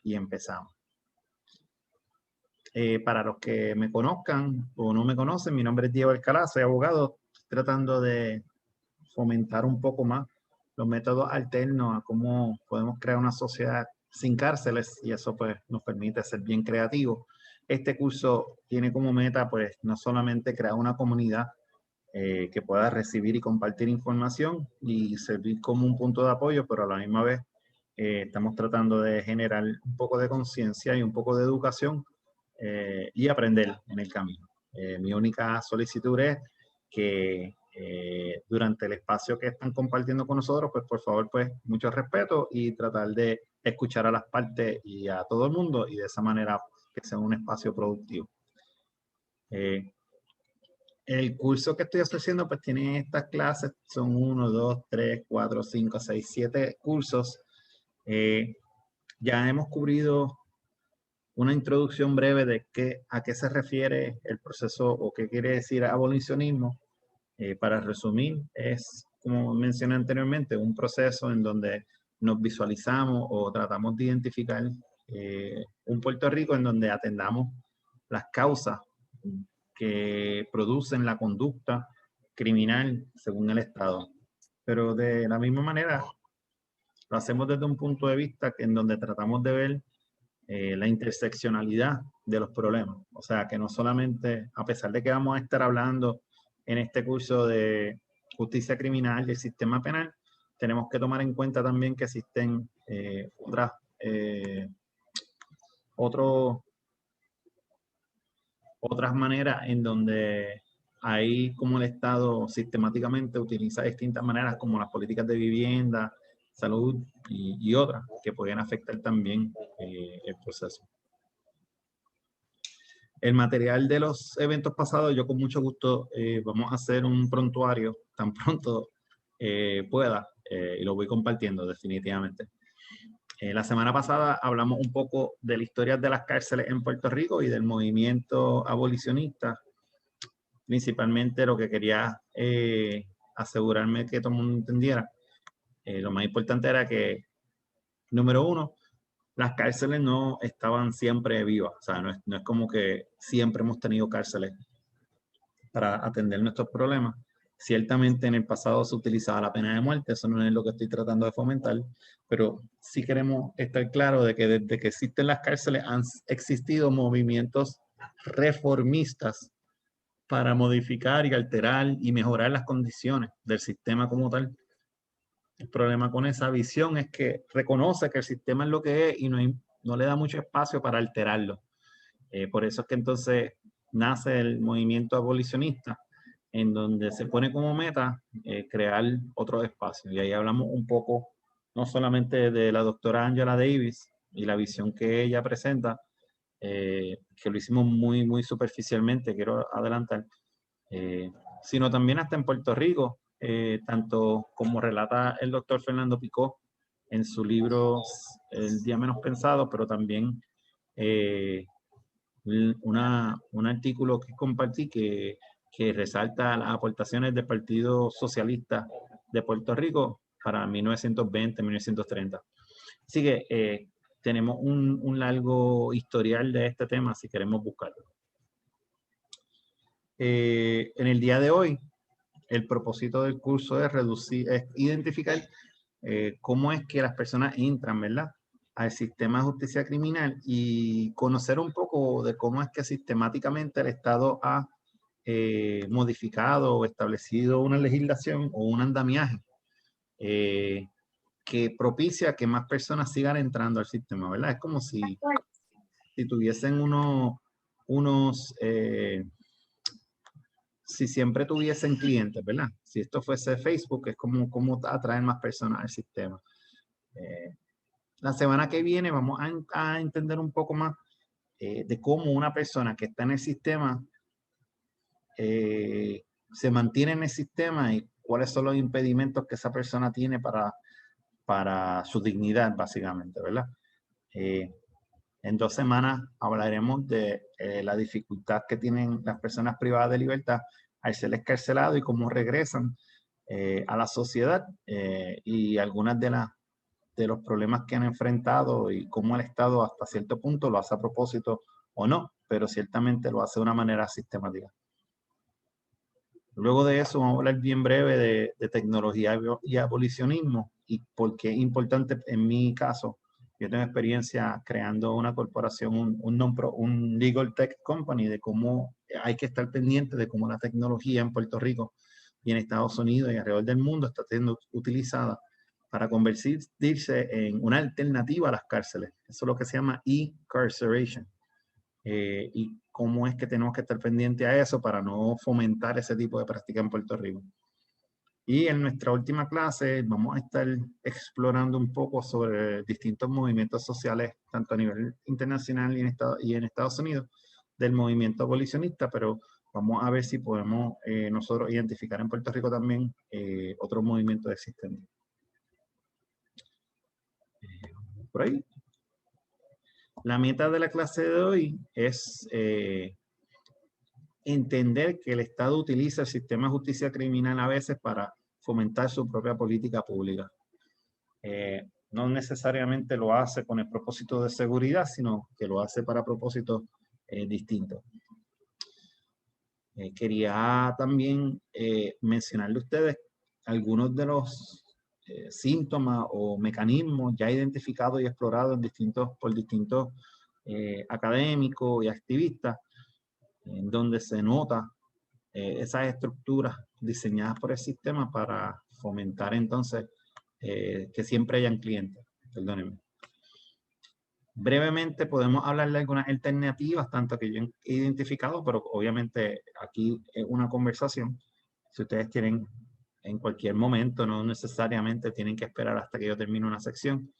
y empezamos. Para los que me conozcan o no me conocen, mi nombre es Diego Alcalá, soy abogado, tratando de fomentar un poco más los métodos alternos a cómo podemos crear una sociedad sin cárceles, y eso pues nos permite ser bien creativos. Este curso tiene como meta pues no solamente crear una comunidad que pueda recibir y compartir información y servir como un punto de apoyo, pero a la misma vez estamos tratando de generar un poco de conciencia y un poco de educación y aprender en el camino. Mi única solicitud es que durante el espacio que están compartiendo con nosotros, pues por favor, pues mucho respeto y tratar de escuchar a las partes y a todo el mundo, y de esa manera que sea un espacio productivo. El curso que estoy ofreciendo pues tiene estas clases, son 1, 2, 3, 4, 5, 6, 7 cursos. Ya hemos cubrido una introducción breve de a qué se refiere el proceso o qué quiere decir abolicionismo. Para resumir, es, como mencioné anteriormente, un proceso en donde nos visualizamos o tratamos de identificar un Puerto Rico en donde atendamos las causas que producen la conducta criminal según el Estado. Pero de la misma manera, lo hacemos desde un punto de vista en donde tratamos de ver la interseccionalidad de los problemas. O sea, que no solamente, a pesar de que vamos a estar hablando en este curso de justicia criminal y el sistema penal, tenemos que tomar en cuenta también que existen otras maneras en donde hay como el Estado sistemáticamente utiliza distintas maneras como las políticas de vivienda, salud y otras que pueden afectar también el proceso. El material de los eventos pasados, yo con mucho gusto vamos a hacer un prontuario tan pronto pueda, y lo voy compartiendo definitivamente. La semana pasada hablamos un poco de la historia de las cárceles en Puerto Rico y del movimiento abolicionista. Principalmente lo que quería asegurarme que todo el mundo entendiera. Lo más importante era que, número uno, las cárceles no estaban siempre vivas. O sea, no es como que siempre hemos tenido cárceles para atender nuestros problemas. Ciertamente en el pasado se utilizaba la pena de muerte, eso no es lo que estoy tratando de fomentar, pero sí queremos estar claros de que desde que existen las cárceles han existido movimientos reformistas para modificar y alterar y mejorar las condiciones del sistema como tal. El problema con esa visión es que reconoce que el sistema es lo que es y no le da mucho espacio para alterarlo. Por eso es que entonces nace el movimiento abolicionista, en donde se pone como meta crear otro espacio. Y ahí hablamos un poco, no solamente de la doctora Angela Davis y la visión que ella presenta, que lo hicimos muy, muy superficialmente, quiero adelantar, sino también hasta en Puerto Rico, tanto como relata el doctor Fernando Picó en su libro El día menos pensado, pero también un artículo que compartí que resalta las aportaciones del Partido Socialista de Puerto Rico para 1920-1930. Así que tenemos un largo historial de este tema si queremos buscarlo. En el día de hoy, el propósito del curso es identificar cómo es que las personas entran, ¿verdad?, al sistema de justicia criminal y conocer un poco de cómo es que sistemáticamente el Estado ha modificado o establecido una legislación o un andamiaje que propicia que más personas sigan entrando al sistema, ¿verdad? Es como si tuviesen si siempre tuviesen clientes, ¿verdad? Si esto fuese Facebook, es como atraer más personas al sistema. La semana que viene vamos a entender un poco más de cómo una persona que está en el sistema se mantiene en el sistema y cuáles son los impedimentos que esa persona tiene para su dignidad, básicamente, ¿verdad? En 2 semanas hablaremos de la dificultad que tienen las personas privadas de libertad al ser excarcelados y cómo regresan a la sociedad y algunas de las de los problemas que han enfrentado y cómo el Estado hasta cierto punto lo hace a propósito o no, pero ciertamente lo hace de una manera sistemática. Luego de eso vamos a hablar bien breve de tecnología y abolicionismo y por qué es importante en mi caso. Yo tengo experiencia creando una corporación, un legal tech company, de cómo hay que estar pendiente de cómo la tecnología en Puerto Rico y en Estados Unidos y alrededor del mundo está siendo utilizada para convertirse en una alternativa a las cárceles. Eso es lo que se llama e-carceration. Y cómo es que tenemos que estar pendientes a eso para no fomentar ese tipo de práctica en Puerto Rico. Y en nuestra última clase vamos a estar explorando un poco sobre distintos movimientos sociales, tanto a nivel internacional y en Estados Unidos, del movimiento abolicionista, pero vamos a ver si podemos nosotros identificar en Puerto Rico también otros movimientos existentes. Por ahí. La meta de la clase de hoy es entender que el Estado utiliza el sistema de justicia criminal a veces para fomentar su propia política pública. No necesariamente lo hace con el propósito de seguridad, sino que lo hace para propósitos distintos. Quería también mencionarle a ustedes algunos de los síntomas o mecanismos ya identificados y explorados por distintos académicos y activistas, en donde se nota esas estructuras diseñadas por el sistema para fomentar entonces que siempre hayan clientes. Perdónenme. Brevemente podemos hablar de algunas alternativas, tanto que yo he identificado, pero obviamente aquí es una conversación. Si ustedes quieren en cualquier momento, no necesariamente tienen que esperar hasta que yo termine una sección.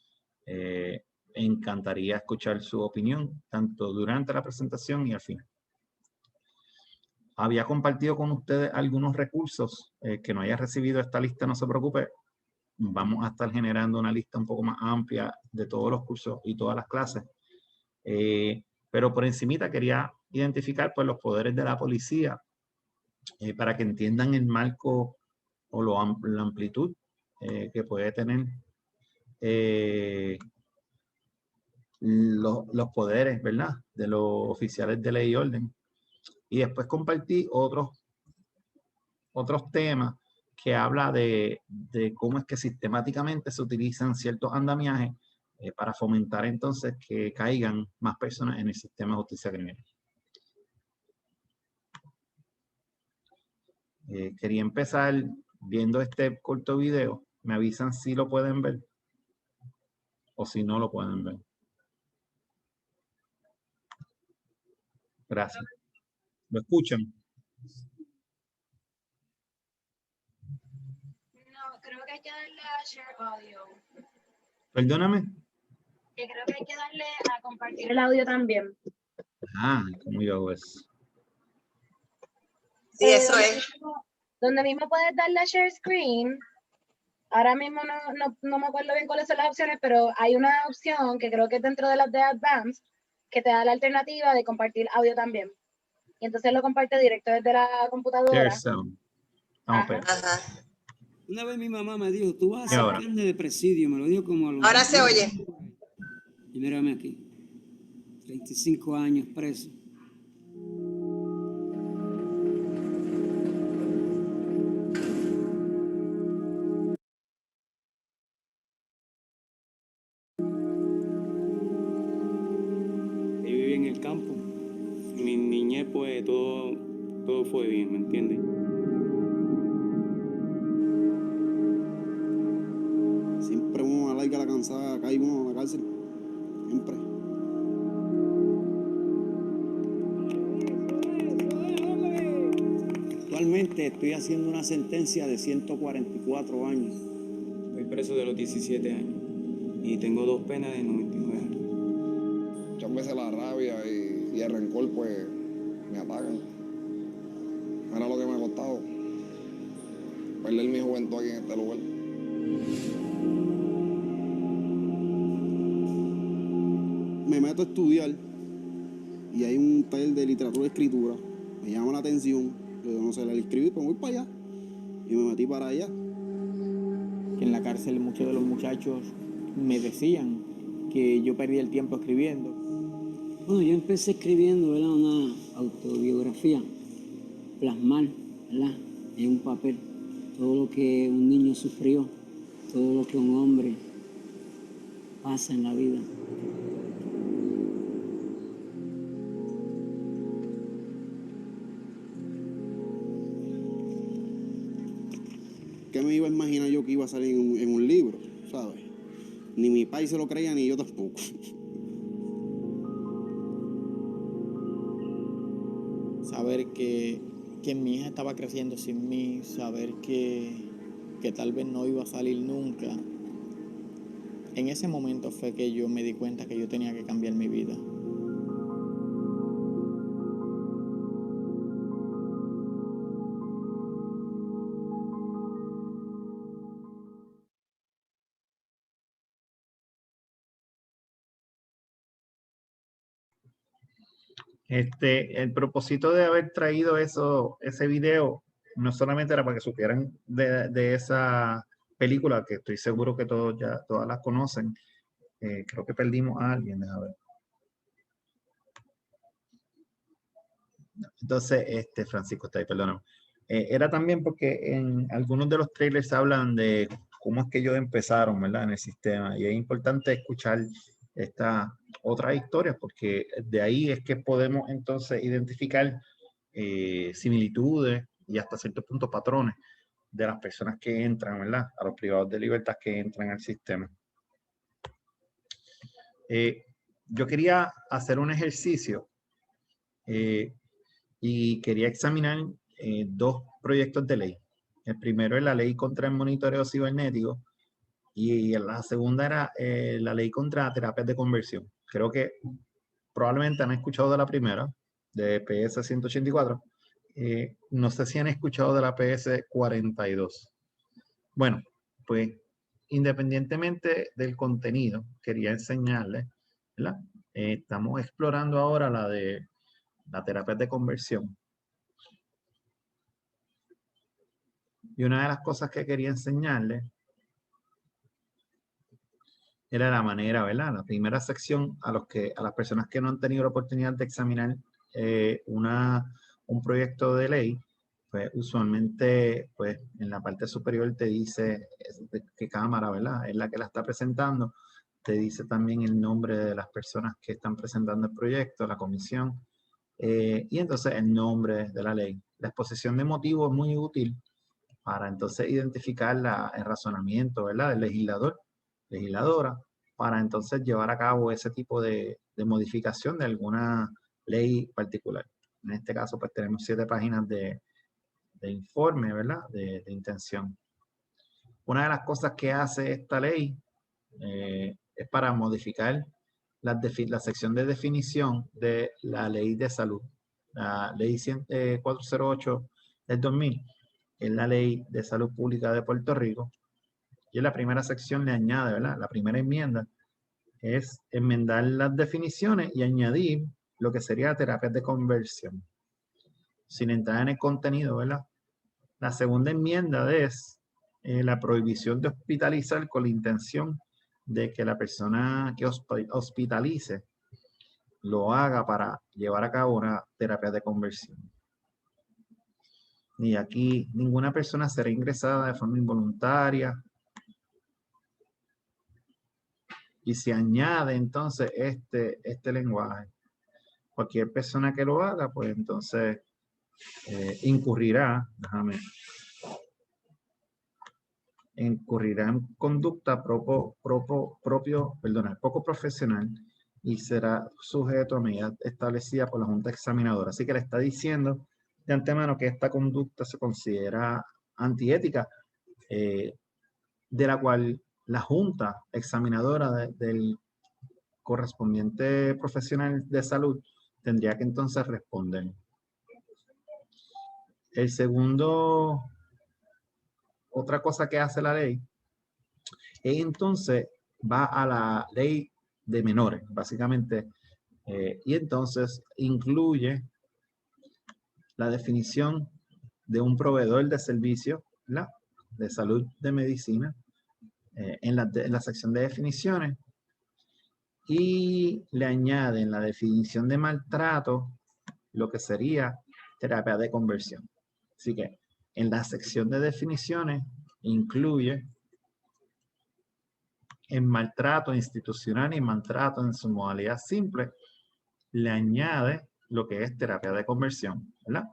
Encantaría escuchar su opinión, tanto durante la presentación y al final. Había compartido con ustedes algunos recursos. Que no haya recibido esta lista, no se preocupe. Vamos a estar generando una lista un poco más amplia de todos los cursos y todas las clases. Pero por encimita quería identificar pues, los poderes de la policía para que entiendan el marco o la amplitud que puede tener los poderes, ¿verdad? De los oficiales de ley y orden. Y después compartí otros temas que habla de cómo es que sistemáticamente se utilizan ciertos andamiajes para fomentar entonces que caigan más personas en el sistema de justicia criminal. Quería empezar viendo este corto video. Me avisan si lo pueden ver o si no lo pueden ver. Gracias. ¿Lo escuchan? No, creo que hay que darle a share audio. Perdóname. Que creo que hay que darle a compartir el audio también. Ah, ¿cómo yo hago eso? Sí, eso es. Donde mismo puedes darle a share screen. Ahora mismo no me acuerdo bien cuáles son las opciones, pero hay una opción que creo que es dentro de las de Advanced que te da la alternativa de compartir audio también. Y entonces lo comparte directo desde la computadora. Share sound. Vamos a ver. Ajá. Una vez mi mamá me dijo, tú vas a ser carne de presidio, me lo dijo como a los... Ahora se oye. Y mírame aquí, 35 años preso. Yo viví en el campo. Mi niñez, pues, todo fue bien, ¿me entiendes? Siempre uno alarga la cansada, cae uno a la cárcel. Siempre. Actualmente estoy haciendo una sentencia de 144 años. Estoy preso de los 17 años y tengo 2 penas de 99 años. Muchas veces la rabia y el rencor, pues, me atacan. Era lo que me ha costado perder mi juventud aquí en este lugar. Me meto a estudiar y hay un taller de literatura y escritura. Me llama la atención. Yo no sé leer y escribir, pues voy para allá. Y me metí para allá. Que en la cárcel muchos de los muchachos me decían que yo perdía el tiempo escribiendo. Bueno, yo empecé escribiendo, ¿verdad?, una autobiografía, plasmar, ¿verdad?, en un papel todo lo que un niño sufrió, todo lo que un hombre pasa en la vida. ¿Qué me iba a imaginar yo que iba a salir en un libro, sabes? Ni mi país se lo creía, ni yo tampoco. Saber que mi hija estaba creciendo sin mí, saber que tal vez no iba a salir nunca. En ese momento fue que yo me di cuenta que yo tenía que cambiar mi vida. El propósito de haber traído ese video no solamente era para que supieran de esa película, que estoy seguro que todas las conocen. Creo que perdimos a alguien, déjame ver. Entonces, Francisco está ahí, perdóname. Era también porque en algunos de los trailers hablan de cómo es que ellos empezaron, ¿verdad?, en el sistema. Y es importante escuchar estas otras historias, porque de ahí es que podemos entonces identificar similitudes y hasta cierto punto patrones de las personas que entran, ¿verdad?, a los privados de libertad que entran al sistema. Yo quería hacer un ejercicio y quería examinar dos proyectos de ley. El primero es la ley contra el monitoreo cibernético y la segunda era la ley contra terapias de conversión. Creo que probablemente han escuchado de la primera, de PS 184. No sé si han escuchado de la PS 42. Bueno, pues independientemente del contenido, quería enseñarles, ¿verdad? Estamos explorando ahora la de la terapia de conversión. Y una de las cosas que quería enseñarles era la manera, ¿verdad? La primera sección a las personas que no han tenido la oportunidad de examinar un proyecto de ley, pues usualmente, pues en la parte superior te dice qué cámara, ¿verdad?, es la que la está presentando. Te dice también el nombre de las personas que están presentando el proyecto, la comisión, y entonces el nombre de la ley. La exposición de motivos es muy útil para entonces identificar el razonamiento, ¿verdad?, del legislador, legisladora, para entonces llevar a cabo ese tipo de modificación de alguna ley particular. En este caso, pues tenemos 7 páginas de informe, ¿verdad?, de intención. Una de las cosas que hace esta ley es para modificar la sección de definición de la ley de salud. La ley 408 del 2000 es la ley de salud pública de Puerto Rico. Y en la primera sección le añade, ¿verdad?, la primera enmienda es enmendar las definiciones y añadir lo que sería terapias de conversión. Sin entrar en el contenido, ¿verdad? La segunda enmienda es la prohibición de hospitalizar con la intención de que la persona que hospitalice lo haga para llevar a cabo una terapia de conversión. Y aquí ninguna persona será ingresada de forma involuntaria. Y se añade entonces este lenguaje. Cualquier persona que lo haga, pues entonces incurrirá en conducta poco profesional y será sujeto a medidas establecidas por la Junta Examinadora. Así que le está diciendo de antemano que esta conducta se considera antiética, de la cual la Junta Examinadora del correspondiente profesional de salud tendría que entonces responder. El segundo, otra cosa que hace la ley, es entonces va a la ley de menores, básicamente, y entonces incluye la definición de un proveedor de servicios, ¿verdad?, de salud de medicina, en la sección de definiciones y le añade en la definición de maltrato lo que sería terapia de conversión. Así que en la sección de definiciones incluye en maltrato institucional y maltrato en su modalidad simple, le añade lo que es terapia de conversión, ¿verdad?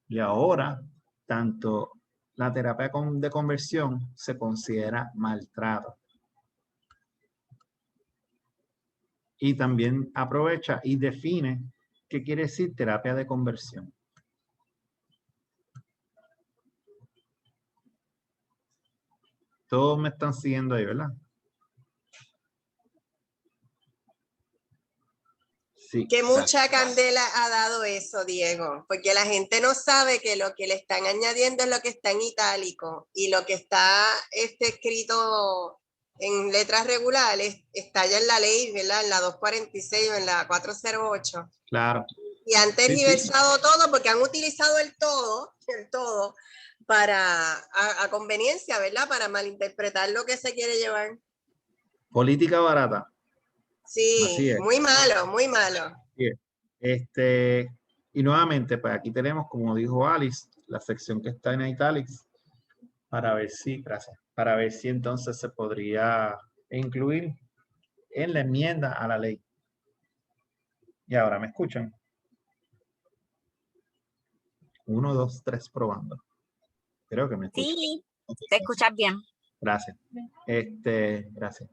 Y ahora, tanto la terapia de conversión se considera maltrato. Y también aprovecha y define qué quiere decir terapia de conversión. Todos me están siguiendo ahí, ¿verdad? Sí. Que mucha candela ha dado eso, Diego, porque la gente no sabe que lo que le están añadiendo es lo que está en itálico y lo que está escrito en letras regulares está ya en la ley, ¿verdad? En la 246 o en la 408. Claro. Y han tergiversado todo porque han utilizado el todo para a conveniencia, ¿verdad? Para malinterpretar lo que se quiere llevar. Política barata. Sí, muy malo, muy malo. Bien. Y nuevamente, pues aquí tenemos, como dijo Alice, la sección que está en italics para ver si, gracias, para ver si entonces se podría incluir en la enmienda a la ley. Y ahora, ¿me escuchan? 1, 2, 3, probando. Creo que me escuchan. Sí, te escuchas bien. Gracias. Gracias.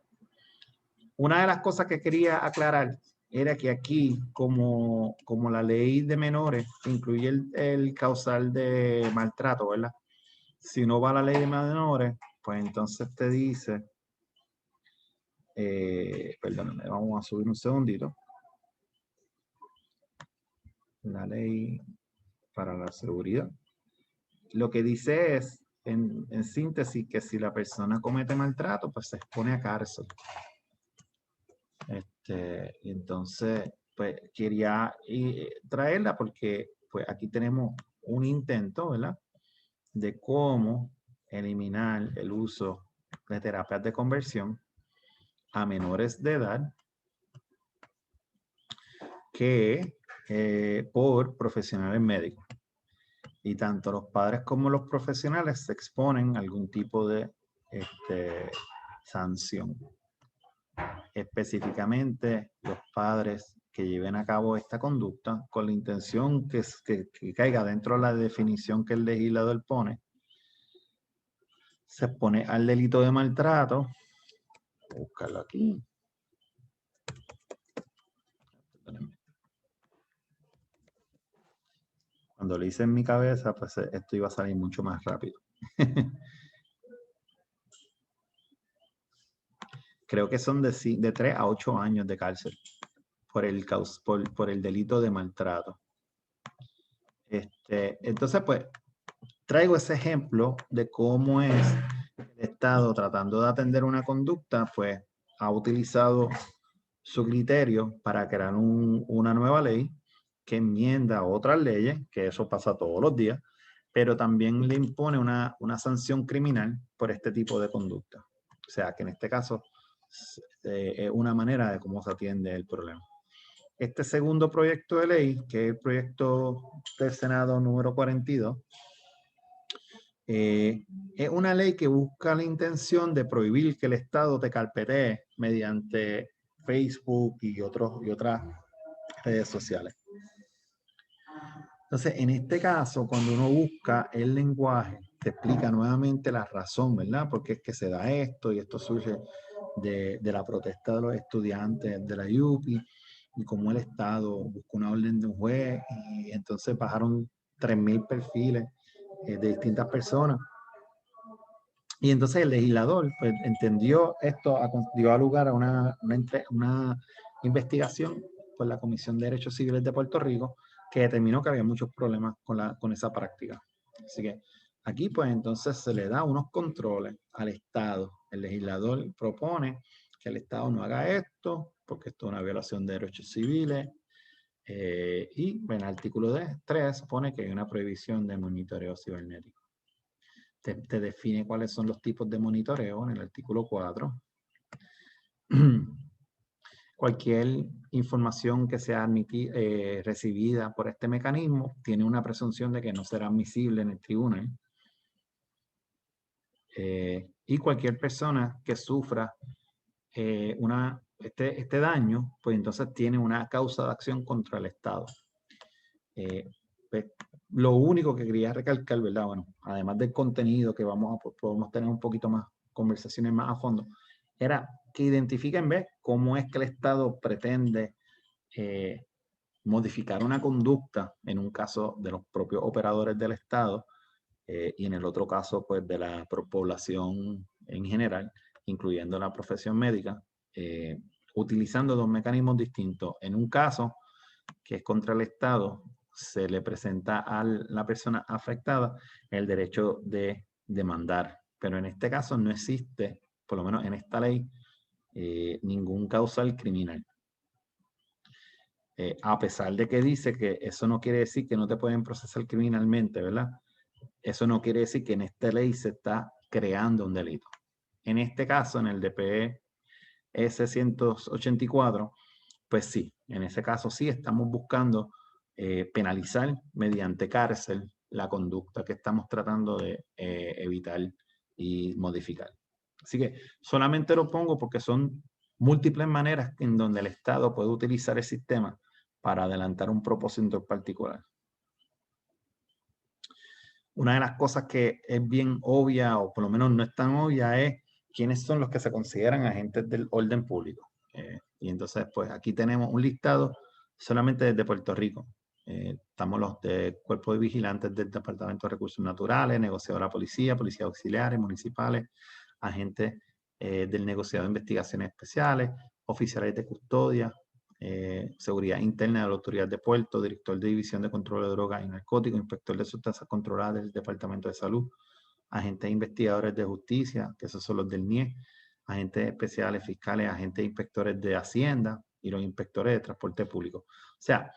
Una de las cosas que quería aclarar era que aquí, como la ley de menores incluye el causal de maltrato, ¿verdad? Si no va la ley de menores, pues entonces te dice, perdóname, vamos a subir un segundito. La ley para la seguridad. Lo que dice es, en síntesis, que si la persona comete maltrato, pues se expone a cárcel. Y entonces, pues quería traerla porque pues aquí tenemos un intento, ¿verdad? De cómo eliminar el uso de terapias de conversión a menores de edad que por profesionales médicos. Y tanto los padres como los profesionales se exponen a algún tipo de sanción. Específicamente los padres que lleven a cabo esta conducta con la intención que caiga dentro de la definición que el legislador pone, se expone al delito de maltrato. Voy a buscarlo aquí. Cuando lo hice en mi cabeza, pues esto iba a salir mucho más rápido. Creo que son de 3 a 8 años de cárcel por el delito de maltrato. Entonces, pues, traigo ese ejemplo de cómo es el Estado tratando de atender una conducta, pues, ha utilizado su criterio para crear una nueva ley que enmienda otras leyes, que eso pasa todos los días, pero también le impone una sanción criminal por este tipo de conducta. O sea, que en este caso es una manera de cómo se atiende el problema. Este segundo proyecto de ley, que es el proyecto del Senado número 42, es una ley que busca la intención de prohibir que el Estado te carpetee mediante Facebook y otras redes sociales. Entonces, en este caso, cuando uno busca el lenguaje, te explica nuevamente la razón, ¿verdad? Porque es que se da esto y esto surge de la protesta de los estudiantes de la UPI y cómo el Estado buscó una orden de un juez y entonces bajaron 3,000 perfiles de distintas personas. Y entonces el legislador pues, entendió esto, dio lugar a una investigación por la Comisión de Derechos Civiles de Puerto Rico que determinó que había muchos problemas con esa práctica. Así que aquí pues entonces se le da unos controles al Estado. El legislador propone que el Estado no haga esto porque esto es una violación de derechos civiles y en el artículo 3 pone que hay una prohibición de monitoreo cibernético. te define cuáles son los tipos de monitoreo en el artículo 4. Cualquier información que sea recibida por este mecanismo tiene una presunción de que no será admisible en el tribunal. Y cualquier persona que sufra este daño, pues entonces tiene una causa de acción contra el Estado. Pues, lo único que quería recalcar, ¿verdad? Bueno, además del contenido que podemos tener un poquito más, conversaciones más a fondo, era que identifiquen, ¿ves? Cómo es que el Estado pretende modificar una conducta en un caso de los propios operadores del Estado y en el otro caso, pues, de la población en general, incluyendo la profesión médica, utilizando dos mecanismos distintos. En un caso, que es contra el Estado, se le presenta a la persona afectada el derecho de demandar. Pero en este caso no existe, por lo menos en esta ley, ningún causal criminal. A pesar de que dice que eso no quiere decir que no te pueden procesar criminalmente, ¿verdad? Eso no quiere decir que en esta ley se está creando un delito. En este caso, en el DPS 184, pues sí, en ese caso sí estamos buscando penalizar mediante cárcel la conducta que estamos tratando de evitar y modificar. Así que solamente lo pongo porque son múltiples maneras en donde el Estado puede utilizar el sistema para adelantar un propósito particular. Una de las cosas que es bien obvia, o por lo menos no es tan obvia, es quiénes son los que se consideran agentes del orden público. Y entonces, pues aquí tenemos un listado solamente desde Puerto Rico. Estamos los de Cuerpo de Vigilantes del Departamento de Recursos Naturales, negociador de la policía, policías auxiliares, municipales, agentes del negociado de investigaciones especiales, oficiales de custodia, seguridad interna de la autoridad de puerto, director de división de control de drogas y narcóticos, inspector de sustancias controladas del Departamento de Salud, agentes investigadores de justicia, que esos son los del NIE, agentes especiales fiscales, agentes inspectores de Hacienda y los inspectores de transporte público. O sea,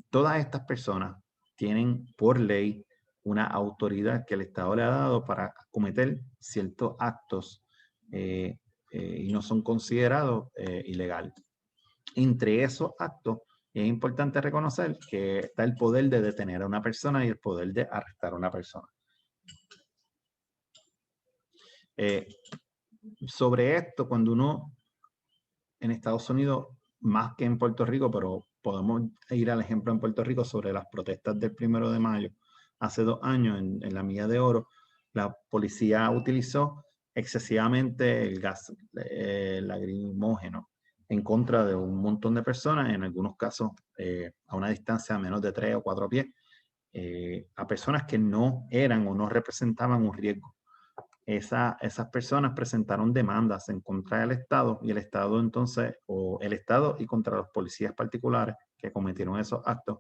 todas estas personas tienen por ley una autoridad que el Estado le ha dado para cometer ciertos actos y no son considerados ilegales. Entre esos actos es importante reconocer que está el poder de detener a una persona y el poder de arrestar a una persona. Sobre esto, cuando uno en Estados Unidos, más que en Puerto Rico, pero podemos ir al ejemplo en Puerto Rico sobre las protestas del 1 de mayo, hace 2 años en la Milla de Oro, la policía utilizó excesivamente el gas lacrimógeno en contra de un montón de personas, en algunos casos a una distancia de menos de 3 o 4 pies, a personas que no eran o no representaban un riesgo. Esas personas presentaron demandas en contra del Estado y el Estado entonces, o el Estado y contra los policías particulares que cometieron esos actos.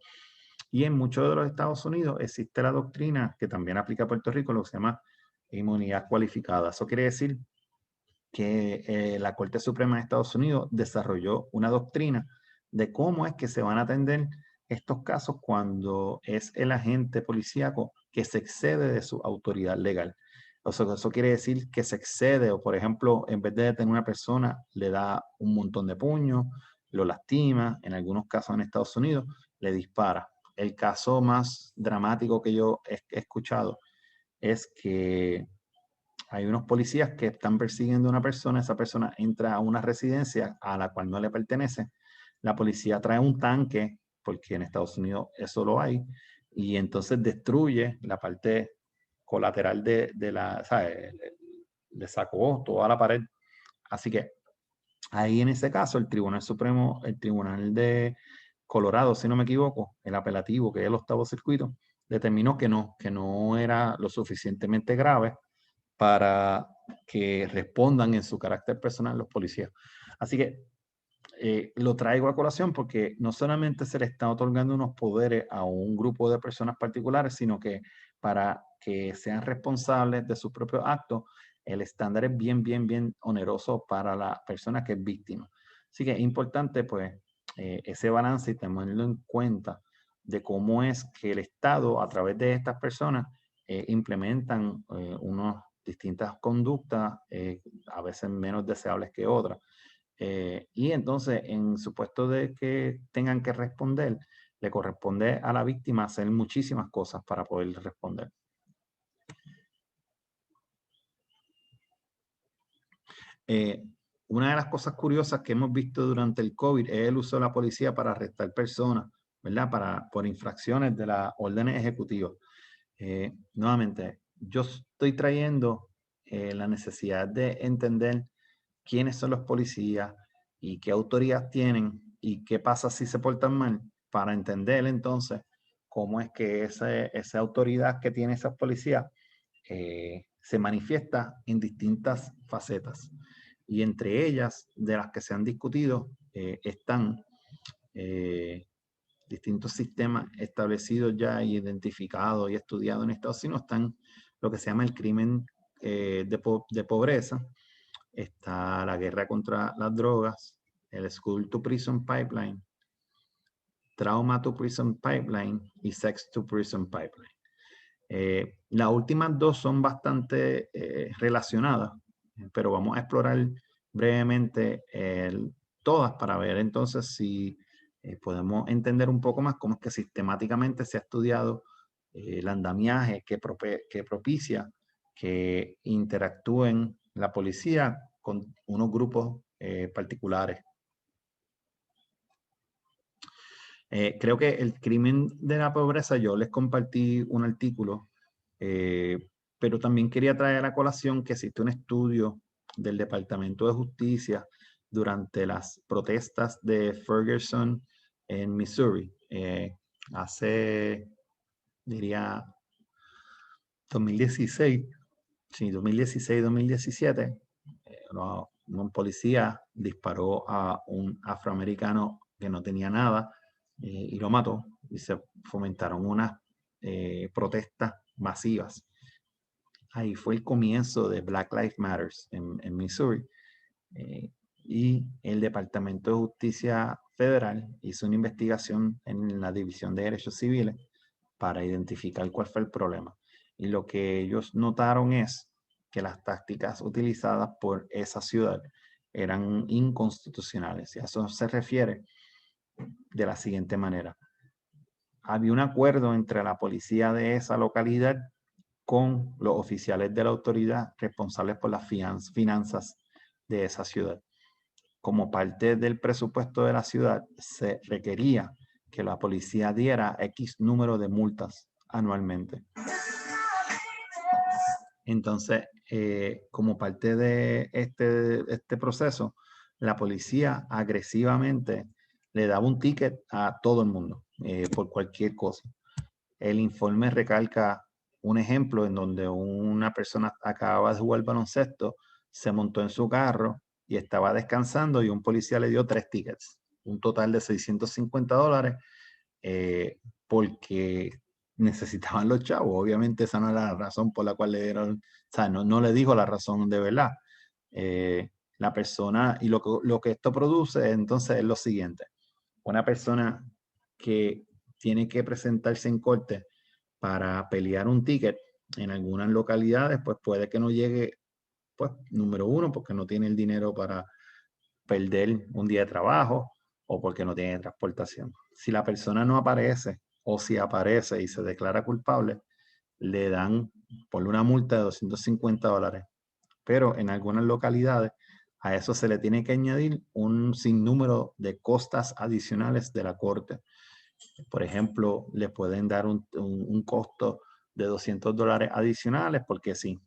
Y en muchos de los Estados Unidos existe la doctrina que también aplica a Puerto Rico, lo que se llama inmunidad cualificada. Eso quiere decir que la Corte Suprema de Estados Unidos desarrolló una doctrina de cómo es que se van a atender estos casos cuando es el agente policíaco que se excede de su autoridad legal. O sea, eso quiere decir que se excede, o por ejemplo, en vez de detener a una persona, le da un montón de puños, lo lastima, en algunos casos en Estados Unidos, le dispara. El caso más dramático que yo he escuchado es que hay unos policías que están persiguiendo a una persona, esa persona entra a una residencia a la cual no le pertenece, la policía trae un tanque, porque en Estados Unidos eso lo hay, y entonces destruye la parte colateral de la, ¿sabes? Le sacó toda la pared. Así que ahí en ese caso el Tribunal Supremo, el Tribunal de Colorado, si no me equivoco, el apelativo, que es el 8º circuito, determinó que no era lo suficientemente grave para que respondan en su carácter personal los policías. Así que lo traigo a colación porque no solamente se le está otorgando unos poderes a un grupo de personas particulares, sino que para que sean responsables de sus propios actos, el estándar es bien oneroso para la persona que es víctima. Así que es importante, pues, ese balance y tenerlo en cuenta de cómo es que el Estado, a través de estas personas, implementan unas distintas conductas, a veces menos deseables que otras. Y entonces, en supuesto de que tengan que responder, le corresponde a la víctima hacer muchísimas cosas para poder responder. Una de las cosas curiosas que hemos visto durante el COVID es el uso de la policía para arrestar personas, ¿verdad? Por infracciones de las órdenes ejecutivas. Nuevamente, yo estoy trayendo la necesidad de entender quiénes son los policías y qué autoridad tienen y qué pasa si se portan mal, para entender entonces cómo es que esa autoridad que tiene esas policías se manifiesta en distintas facetas. Y entre ellas, de las que se han discutido, están distintos sistemas establecidos ya y identificados y estudiados en Estados Unidos. Están lo que se llama el crimen de pobreza, está la guerra contra las drogas, el School to Prison Pipeline, Trauma to Prison Pipeline y Sex to Prison Pipeline. Las últimas dos son bastante relacionadas, pero vamos a explorar brevemente todas para ver entonces si podemos entender un poco más cómo es que sistemáticamente se ha estudiado el andamiaje que propicia que interactúen la policía con unos grupos particulares. Creo que el crimen de la pobreza, yo les compartí un artículo, pero también quería traer a colación que existe un estudio del Departamento de Justicia durante las protestas de Ferguson en Missouri, hace, diría, 2016, sí, 2016-2017, un policía disparó a un afroamericano que no tenía nada y lo mató, y se fomentaron unas protestas masivas. Ahí fue el comienzo de Black Lives Matter en Missouri. Y el Departamento de Justicia Federal hizo una investigación en la División de Derechos Civiles para identificar cuál fue el problema. Y lo que ellos notaron es que las tácticas utilizadas por esa ciudad eran inconstitucionales. Y a eso se refiere de la siguiente manera. Había un acuerdo entre la policía de esa localidad con los oficiales de la autoridad responsables por las finanzas de esa ciudad. Como parte del presupuesto de la ciudad, se requería que la policía diera X número de multas anualmente. Entonces, como parte de este proceso, la policía agresivamente le daba un ticket a todo el mundo por cualquier cosa. El informe recalca un ejemplo en donde una persona acababa de jugar baloncesto, se montó en su carro y estaba descansando y un policía le dio 3 tickets, un total de $650 porque necesitaban los chavos. Obviamente esa no era la razón por la cual le dieron, o sea, no le dijo la razón de verdad. La persona, y lo que esto produce entonces es lo siguiente: una persona que tiene que presentarse en corte para pelear un ticket en algunas localidades, pues puede que no llegue, pues número uno, porque no tiene el dinero para perder un día de trabajo o porque no tiene transportación. Si la persona no aparece o si aparece y se declara culpable, le dan por una multa de $250. Pero en algunas localidades a eso se le tiene que añadir un sinnúmero de costas adicionales de la corte. Por ejemplo, le pueden dar un costo de $200 adicionales porque sí,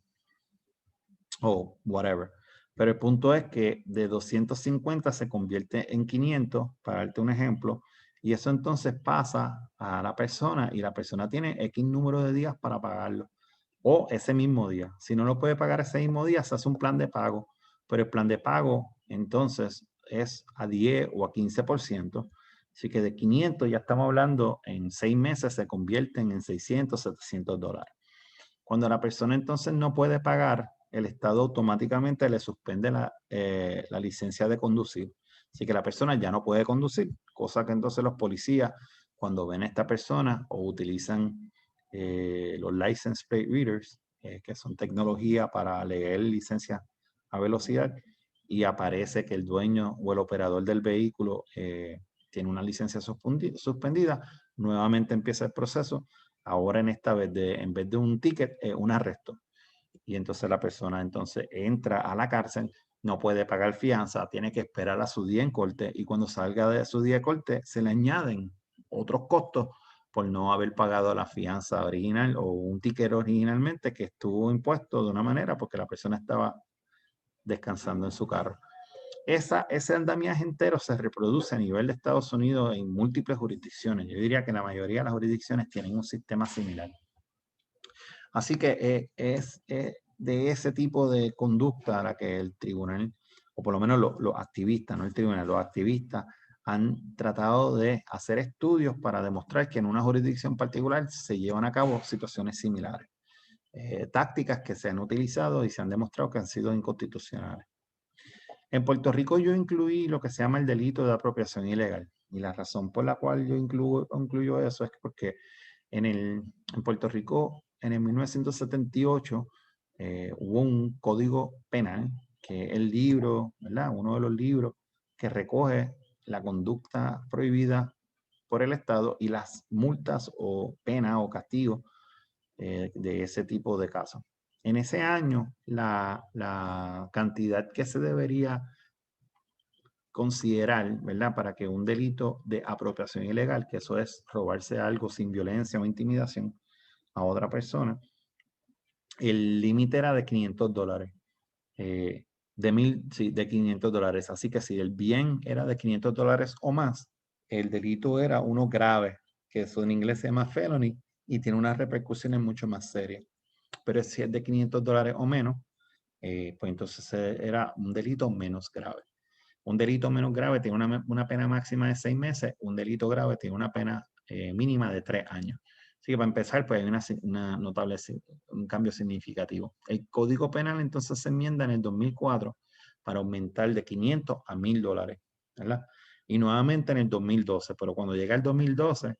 o whatever. Pero el punto es que de 250 se convierte en 500, para darte un ejemplo, y eso entonces pasa a la persona y la persona tiene X número de días para pagarlo. O ese mismo día. Si no lo puede pagar ese mismo día, se hace un plan de pago. Pero el plan de pago entonces es a 10 o a 15%. Así que de 500 ya estamos hablando, en 6 meses se convierten en $600, $700. Cuando la persona entonces no puede pagar, el Estado automáticamente le suspende la licencia de conducir. Así que la persona ya no puede conducir, cosa que entonces los policías, cuando ven a esta persona o utilizan los license plate readers, que son tecnología para leer licencias a velocidad, y aparece que el dueño o el operador del vehículo tiene una licencia suspendida, nuevamente empieza el proceso. Ahora en esta vez, en vez de un ticket, un arresto. Y entonces la persona entonces entra a la cárcel, no puede pagar fianza, tiene que esperar a su día en corte, y cuando salga de su día de corte se le añaden otros costos por no haber pagado la fianza original o un ticket originalmente que estuvo impuesto de una manera porque la persona estaba descansando en su carro. Ese andamiaje entero se reproduce a nivel de Estados Unidos en múltiples jurisdicciones. Yo diría que la mayoría de las jurisdicciones tienen un sistema similar. Así que es de ese tipo de conducta a la que el tribunal, o por lo menos los activistas, no el tribunal, los activistas han tratado de hacer estudios para demostrar que en una jurisdicción particular se llevan a cabo situaciones similares. Tácticas que se han utilizado y se han demostrado que han sido inconstitucionales. En Puerto Rico yo incluí lo que se llama el delito de apropiación ilegal. Y la razón por la cual yo incluyo eso es porque en Puerto Rico, en el 1978, hubo un código penal, que es el libro, ¿verdad? Uno de los libros que recoge la conducta prohibida por el Estado y las multas o penas o castigos de ese tipo de casos. En ese año, la cantidad que se debería considerar, ¿verdad? Para que un delito de apropiación ilegal, que eso es robarse algo sin violencia o intimidación a otra persona, el límite era de $500. De $500. Así que si el bien era de $500 o más, el delito era uno grave, que eso en inglés se llama felony, y tiene unas repercusiones mucho más serias. Pero si es de $500 o menos, pues entonces era un delito menos grave. Un delito menos grave tiene una pena máxima de 6 meses, un delito grave tiene una pena mínima de 3 años. Así que para empezar, pues hay un cambio significativo. El Código Penal entonces se enmienda en el 2004 para aumentar de $500 a $1,000, ¿verdad? Y nuevamente en el 2012, pero cuando llega el 2012,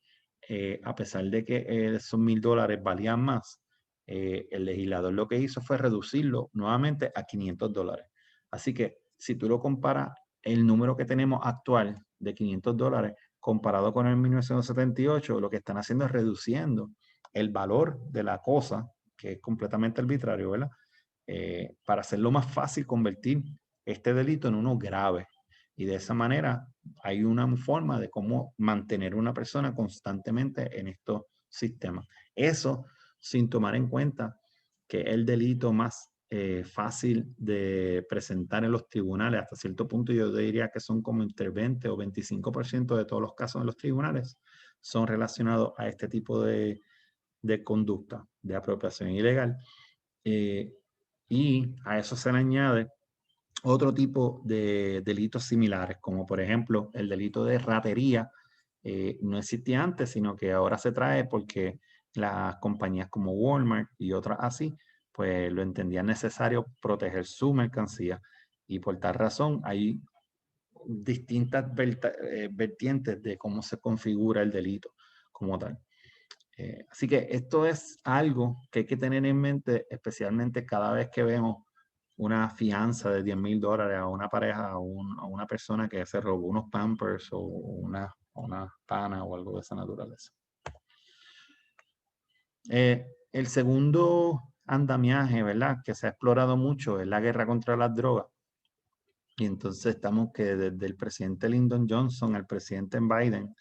a pesar de que esos $1,000 valían más, el legislador lo que hizo fue reducirlo nuevamente a $500. Así que si tú lo comparas el número que tenemos actual de $500 comparado con el 1978, lo que están haciendo es reduciendo el valor de la cosa, que es completamente arbitrario, ¿verdad? Para hacerlo más fácil convertir este delito en uno grave. Y de esa manera hay una forma de cómo mantener una persona constantemente en estos sistemas. Eso sin tomar en cuenta que el delito más fácil de presentar en los tribunales, hasta cierto punto yo diría que son como entre 20 o 25% de todos los casos en los tribunales son relacionados a este tipo de conducta de apropiación ilegal. Y a eso se le añade otro tipo de delitos similares, como por ejemplo el delito de ratería. No existía antes, sino que ahora se trae porque las compañías como Walmart y otras así, pues lo entendían necesario proteger su mercancía, y por tal razón hay distintas vertientes de cómo se configura el delito como tal. Así que esto es algo que hay que tener en mente, especialmente cada vez que vemos una fianza de $10,000 a una pareja, a una persona que se robó unos Pampers o una pana o algo de esa naturaleza. El segundo andamiaje, ¿verdad?, que se ha explorado mucho es la guerra contra las drogas. Y entonces estamos que desde el presidente Lyndon Johnson al presidente Biden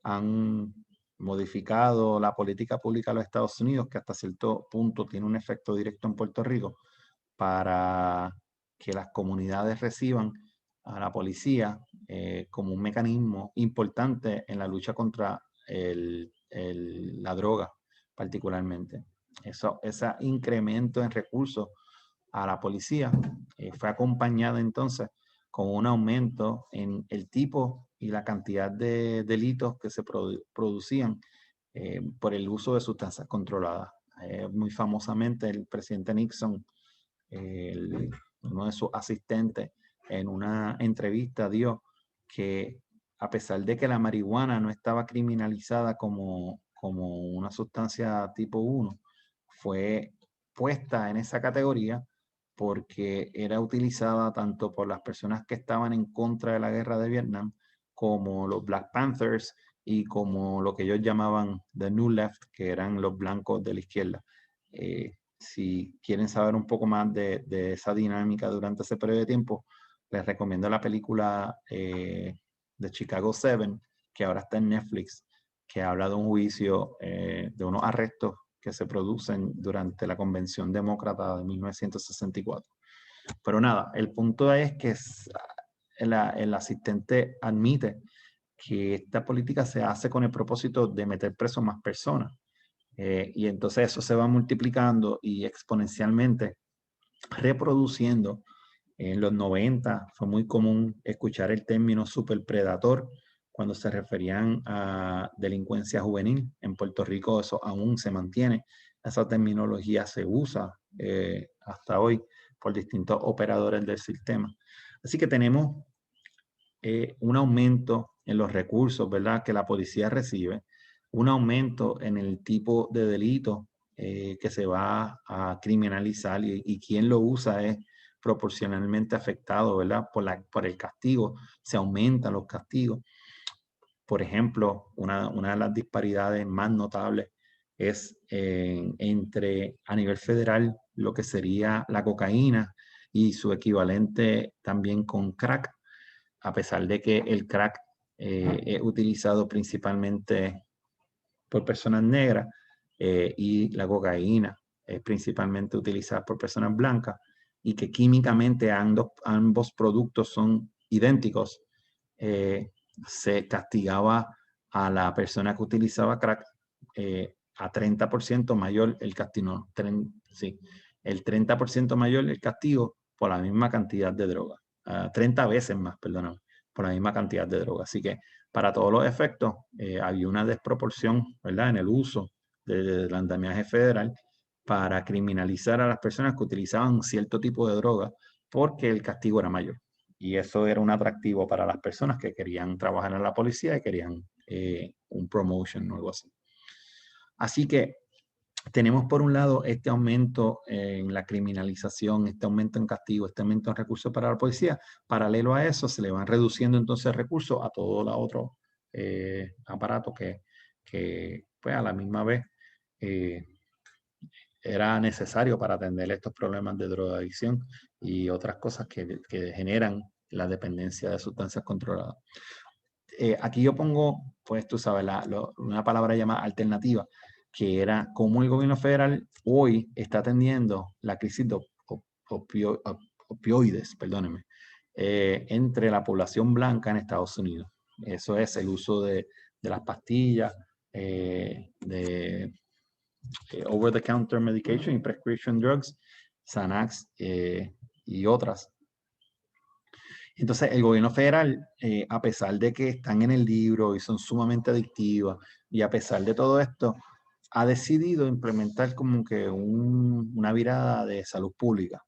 han modificado la política pública de los Estados Unidos, que hasta cierto punto tiene un efecto directo en Puerto Rico, para que las comunidades reciban a la policía como un mecanismo importante en la lucha contra la droga, particularmente. Ese incremento en recursos a la policía fue acompañado entonces con un aumento en el tipo y la cantidad de delitos que se producían por el uso de sustancias controladas. Muy famosamente el presidente Nixon, uno de sus asistentes, en una entrevista dio que a pesar de que la marihuana no estaba criminalizada como como una sustancia tipo 1 fue puesta en esa categoría porque era utilizada tanto por las personas que estaban en contra de la guerra de Vietnam, como los Black Panthers y como lo que ellos llamaban The New Left, que eran los blancos de la izquierda. Si quieren saber un poco más de esa dinámica durante ese periodo de tiempo, les recomiendo la película de Chicago 7, que ahora está en Netflix, que habla de un juicio, de unos arrestos que se producen durante la Convención Demócrata de 1964. Pero nada, el punto es que el asistente admite que esta política se hace con el propósito de meter preso más personas. Y entonces eso se va multiplicando y exponencialmente reproduciendo. En los 90 fue muy común escuchar el término superpredator cuando se referían a delincuencia juvenil. En Puerto Rico eso aún se mantiene. Esa terminología se usa hasta hoy por distintos operadores del sistema. Así que tenemos un aumento en los recursos, ¿verdad?, que la policía recibe, un aumento en el tipo de delito que se va a criminalizar y quien lo usa es proporcionalmente afectado, ¿verdad?, por el castigo. Se aumentan los castigos. Por ejemplo, una de las disparidades más notables es entre, a nivel federal, lo que sería la cocaína y su equivalente también con crack, a pesar de que el crack es utilizado principalmente por personas negras y la cocaína es principalmente utilizada por personas blancas, y que químicamente ambos productos son idénticos, se castigaba a la persona que utilizaba crack a 30% mayor el castigo, el 30% mayor el castigo por la misma cantidad de droga, 30 veces más, perdóname, por la misma cantidad de droga. Así que para todos los efectos había una desproporción, ¿verdad?, en el uso del andamiaje federal para criminalizar a las personas que utilizaban cierto tipo de droga porque el castigo era mayor. Y eso era un atractivo para las personas que querían trabajar en la policía y querían un promotion o algo así. Así que tenemos por un lado este aumento en la criminalización, este aumento en castigo, este aumento en recursos para la policía. Paralelo a eso se le van reduciendo entonces recursos a todo los otros aparatos que pues a la misma vez era necesario para atender estos problemas de drogadicción y otras cosas que generan la dependencia de sustancias controladas. Aquí yo pongo, pues tú sabes, una palabra llamada alternativa, que era cómo el gobierno federal hoy está atendiendo la crisis de opioides, perdónenme, entre la población blanca en Estados Unidos. Eso es el uso de las pastillas, de over-the-counter medication y prescription drugs, Xanax y otras. Entonces, el gobierno federal, a pesar de que están en el libro y son sumamente adictivas, y a pesar de todo esto, ha decidido implementar como que una virada de salud pública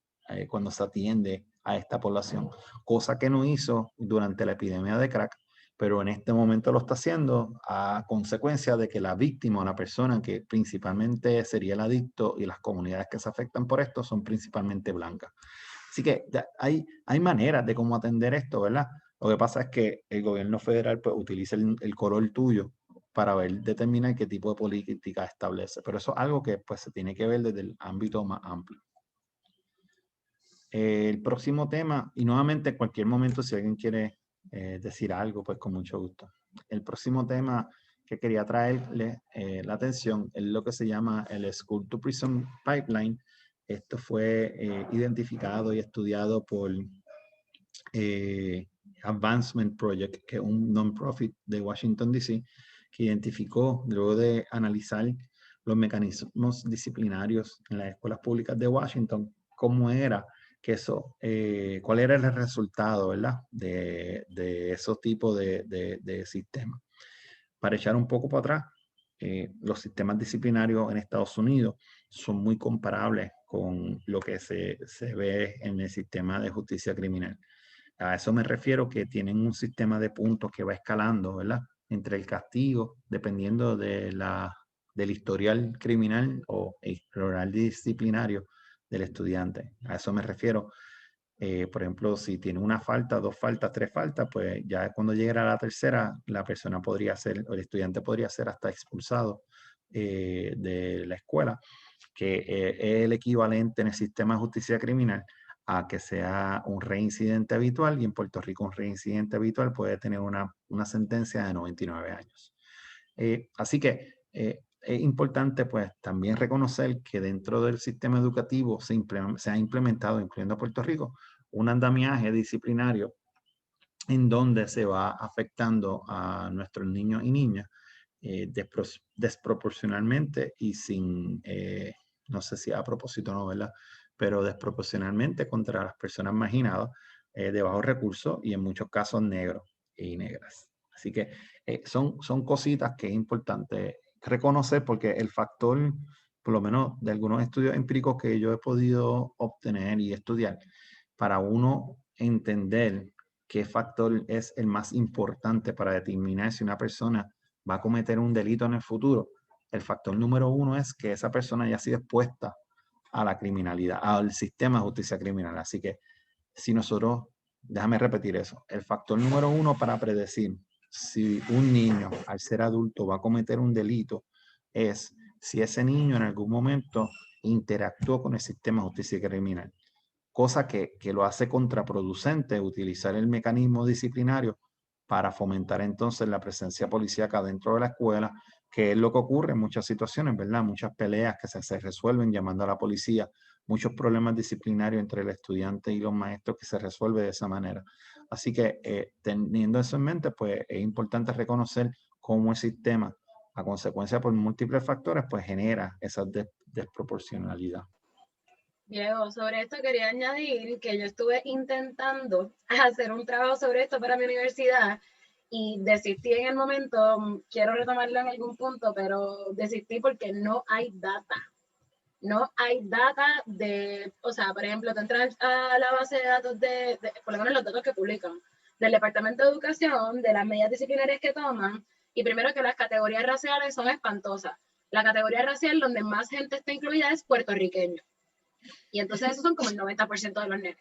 cuando se atiende a esta población, cosa que no hizo durante la epidemia de crack, pero en este momento lo está haciendo a consecuencia de que la víctima o la persona que principalmente sería el adicto y las comunidades que se afectan por esto son principalmente blancas. Así que hay maneras de cómo atender esto, ¿verdad? Lo que pasa es que el gobierno federal pues, utiliza el color tuyo para determinar qué tipo de política establece. Pero eso es algo que pues, se tiene que ver desde el ámbito más amplio. El próximo tema, y nuevamente en cualquier momento si alguien quiere decir algo, pues con mucho gusto. El próximo tema que quería traerle la atención es lo que se llama el School to Prison Pipeline. Esto fue identificado y estudiado por Advancement Project, que es un non-profit de Washington, D.C., que identificó, luego de analizar los mecanismos disciplinarios en las escuelas públicas de Washington, cómo era que eso, cuál era el resultado, ¿verdad?, de esos tipos de sistemas. Para echar un poco para atrás, los sistemas disciplinarios en Estados Unidos son muy comparables con lo que se ve en el sistema de justicia criminal. A eso me refiero, que tienen un sistema de puntos que va escalando, ¿verdad?, entre el castigo, dependiendo de la del historial criminal o historial disciplinario del estudiante. A eso me refiero. Por ejemplo, si tiene una falta, 2 faltas, 3 faltas, pues ya cuando llegue a la tercera, la persona podría ser, o el estudiante podría ser hasta expulsado de la escuela, que es el equivalente en el sistema de justicia criminal a que sea un reincidente habitual, y en Puerto Rico un reincidente habitual puede tener una sentencia de 99 años. Así que es importante pues también reconocer que dentro del sistema educativo se ha implementado, incluyendo Puerto Rico, un andamiaje disciplinario en donde se va afectando a nuestros niños y niñas desproporcionalmente y sin, no sé si a propósito o no, ¿verdad? Pero desproporcionalmente contra las personas marginadas de bajos recursos y en muchos casos negros y negras. Así que son cositas que es importante reconocer, porque el factor, por lo menos de algunos estudios empíricos que yo he podido obtener y estudiar, para uno entender qué factor es el más importante para determinar si una persona va a cometer un delito en el futuro, el factor número 1 es que esa persona ya ha sido expuesta a la criminalidad, al sistema de justicia criminal. Así que si nosotros, déjame repetir eso, el factor número 1 para predecir si un niño al ser adulto va a cometer un delito es si ese niño en algún momento interactuó con el sistema de justicia criminal, cosa que lo hace contraproducente utilizar el mecanismo disciplinario para fomentar entonces la presencia policíaca dentro de la escuela, que es lo que ocurre en muchas situaciones, ¿verdad? Muchas peleas que se resuelven llamando a la policía, muchos problemas disciplinarios entre el estudiante y los maestros que se resuelve de esa manera. Así que teniendo eso en mente, pues es importante reconocer cómo el sistema, a consecuencia por múltiples factores, pues genera esa desproporcionalidad. Diego, sobre esto quería añadir que yo estuve intentando hacer un trabajo sobre esto para mi universidad y desistí en el momento. Quiero retomarlo en algún punto, pero desistí porque no hay data. No hay data o sea, por ejemplo, tú entras a la base de datos por lo menos los datos que publican, del Departamento de Educación, de las medidas disciplinarias que toman, y primero que las categorías raciales son espantosas. La categoría racial donde más gente está incluida es puertorriqueño. Y entonces esos son como el 90% de los nenes.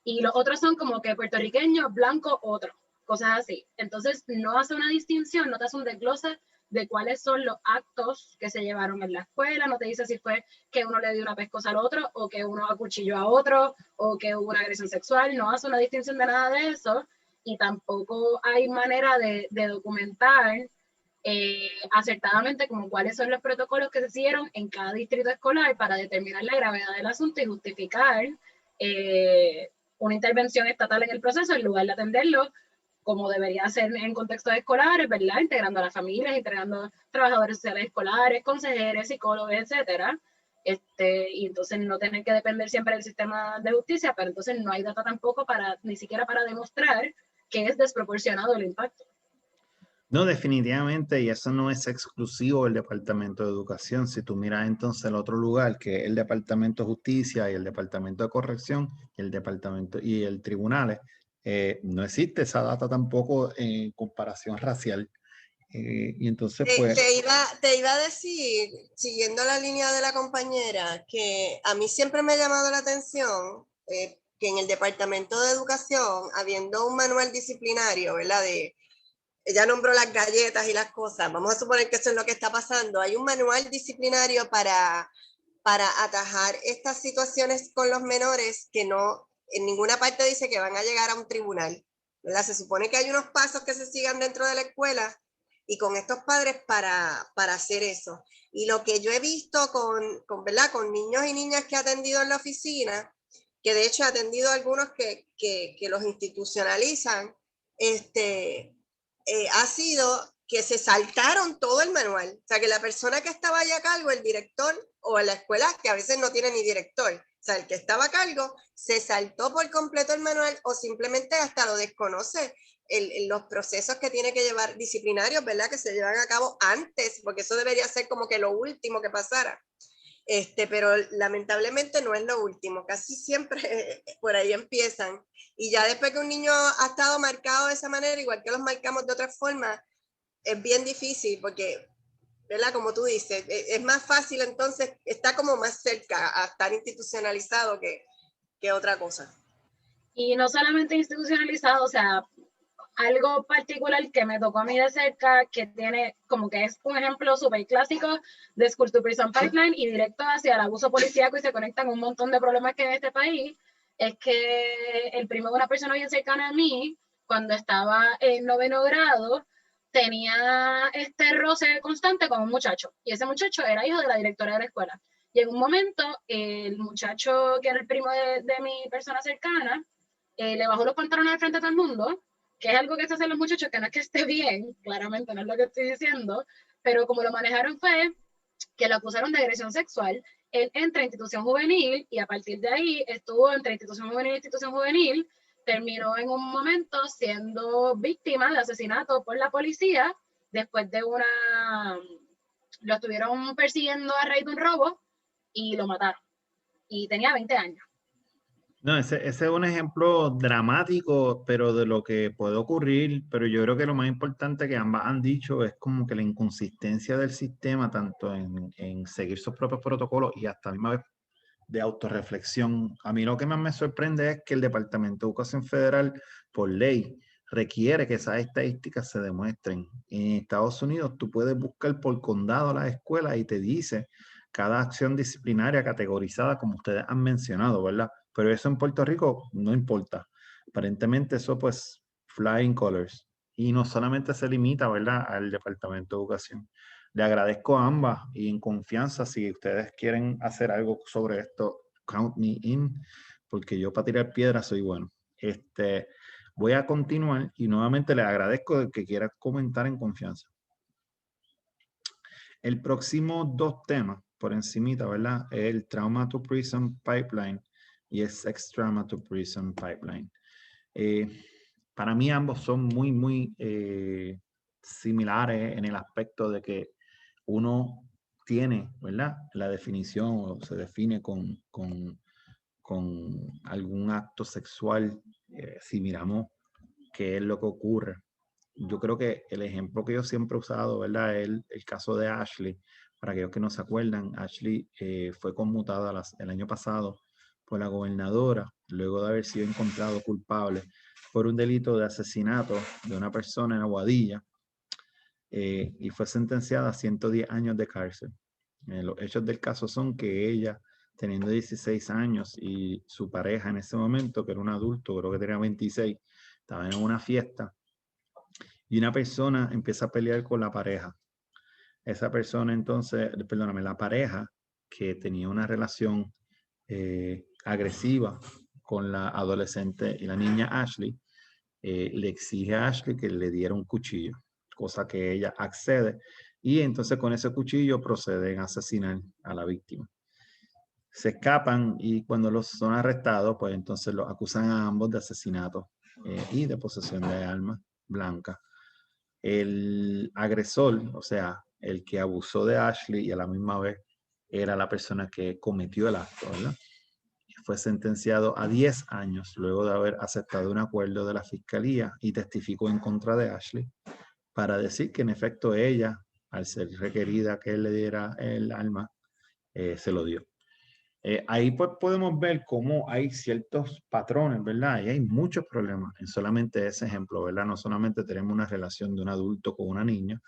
Y los otros son como que puertorriqueño, blanco, otro, cosas así. Entonces no hace una distinción, no te hace un desglose de cuáles son los actos que se llevaron en la escuela, no te dice si fue que uno le dio una pescosa al otro, o que uno acuchilló a otro, o que hubo una agresión sexual, no hace una distinción de nada de eso, y tampoco hay manera de documentar acertadamente como cuáles son los protocolos que se siguieron en cada distrito escolar para determinar la gravedad del asunto y justificar una intervención estatal en el proceso en lugar de atenderlo como debería ser en contextos escolares, ¿verdad? Integrando a las familias, integrando trabajadores sociales escolares, consejeros, psicólogos, etcétera. Y entonces no tener que depender siempre del sistema de justicia, pero entonces no hay data tampoco ni siquiera para demostrar que es desproporcionado el impacto. No, definitivamente, y eso no es exclusivo del Departamento de Educación. Si tú miras entonces el otro lugar, que es el Departamento de Justicia y el Departamento de Corrección y el Departamento y el Tribunales, no existe esa data tampoco en comparación racial. Y entonces, pues... Te iba a decir, siguiendo la línea de la compañera, que a mí siempre me ha llamado la atención que en el Departamento de Educación, habiendo un manual disciplinario, ¿verdad? Ella nombró las galletas y las cosas, vamos a suponer que eso es lo que está pasando. Hay un manual disciplinario para atajar estas situaciones con los menores que no, en ninguna parte dice que van a llegar a un tribunal, ¿verdad? Se supone que hay unos pasos que se sigan dentro de la escuela y con estos padres para hacer eso. Y lo que yo he visto ¿verdad? Con niños y niñas que he atendido en la oficina, que de hecho he atendido a algunos que los institucionalizan, ha sido que se saltaron todo el manual. O sea, que la persona que estaba allá a cargo, el director, o en la escuela, que a veces no tiene ni director, o sea, el que estaba a cargo, se saltó por completo el manual o simplemente hasta lo desconoce. Los procesos que tiene que llevar disciplinarios, ¿verdad? Que se llevan a cabo antes, porque eso debería ser como que lo último que pasara. Pero lamentablemente no es lo último, casi siempre por ahí empiezan. Y ya después que un niño ha estado marcado de esa manera, igual que los marcamos de otra forma, es bien difícil porque ¿verdad? Como tú dices, es más fácil entonces, está como más cerca a estar institucionalizado que otra cosa. Y no solamente institucionalizado, o sea, algo particular que me tocó a mí de cerca, que tiene como que es un ejemplo súper clásico de School to Prison Pipeline y directo hacia el abuso policíaco, y se conectan un montón de problemas que hay en este país, es que el primo de una persona bien cercana a mí, cuando estaba en 9º grado, tenía este roce constante con un muchacho, y ese muchacho era hijo de la directora de la escuela. Y en un momento, el muchacho que era el primo de mi persona cercana, le bajó los pantalones al frente de todo el mundo, que es algo que se hace en los muchachos, que no es que esté bien, claramente no es lo que estoy diciendo, pero como lo manejaron fue que lo acusaron de agresión sexual. Él entra a institución juvenil y a partir de ahí estuvo entre institución juvenil e institución juvenil, terminó en un momento siendo víctima de asesinato por la policía, después de lo estuvieron persiguiendo a raíz de un robo y lo mataron. Y tenía 20 años. No, ese es un ejemplo dramático, pero de lo que puede ocurrir, pero yo creo que lo más importante que ambas han dicho es como que la inconsistencia del sistema, tanto en seguir sus propios protocolos y hasta a la misma vez de autorreflexión. A mí lo que más me sorprende es que el Departamento de Educación Federal, por ley, requiere que esas estadísticas se demuestren. En Estados Unidos tú puedes buscar por condado las escuelas y te dice cada acción disciplinaria categorizada como ustedes han mencionado, ¿verdad? Pero eso en Puerto Rico no importa. Aparentemente eso pues flying colors. Y no solamente se limita, ¿verdad?, al Departamento de Educación. Le agradezco a ambas y en confianza, si ustedes quieren hacer algo sobre esto, count me in, porque yo para tirar piedras soy bueno. Voy a continuar y nuevamente les agradezco de que quiera comentar en confianza. El próximo 2 temas, por encimita, ¿verdad? El Trauma to Prison Pipeline y el Sex Trauma to Prison Pipeline. Para mí ambos son muy similares en el aspecto de que uno tiene, ¿verdad?, la definición o se define con algún acto sexual, si miramos qué es lo que ocurre. Yo creo que el ejemplo que yo siempre he usado, ¿verdad?, es el caso de Ashley. Para aquellos que no se acuerdan, Ashley fue conmutada el año pasado por la gobernadora, luego de haber sido encontrado culpable por un delito de asesinato de una persona en Aguadilla, y fue sentenciada a 110 años de cárcel. Los hechos del caso son que ella, teniendo 16 años y su pareja en ese momento, que era un adulto, creo que tenía 26, estaba en una fiesta y una persona empieza a pelear con la pareja. Esa persona entonces, perdóname, la pareja que tenía una relación agresiva con la adolescente y la niña Ashley, le exige a Ashley que le diera un cuchillo, cosa que ella accede, y entonces con ese cuchillo proceden a asesinar a la víctima. Se escapan y cuando los son arrestados, pues entonces los acusan a ambos de asesinato y de posesión de armas blancas. El agresor, o sea, el que abusó de Ashley y a la misma vez era la persona que cometió el acto, ¿verdad? Fue sentenciado a 10 años luego de haber aceptado un acuerdo de la fiscalía y testificó en contra de Ashley para decir que en efecto ella, al ser requerida que él le diera el arma, se lo dio. Ahí pues podemos ver cómo hay ciertos patrones, ¿verdad? Y hay muchos problemas en solamente ese ejemplo, ¿verdad? No solamente tenemos una relación de un adulto con una niña,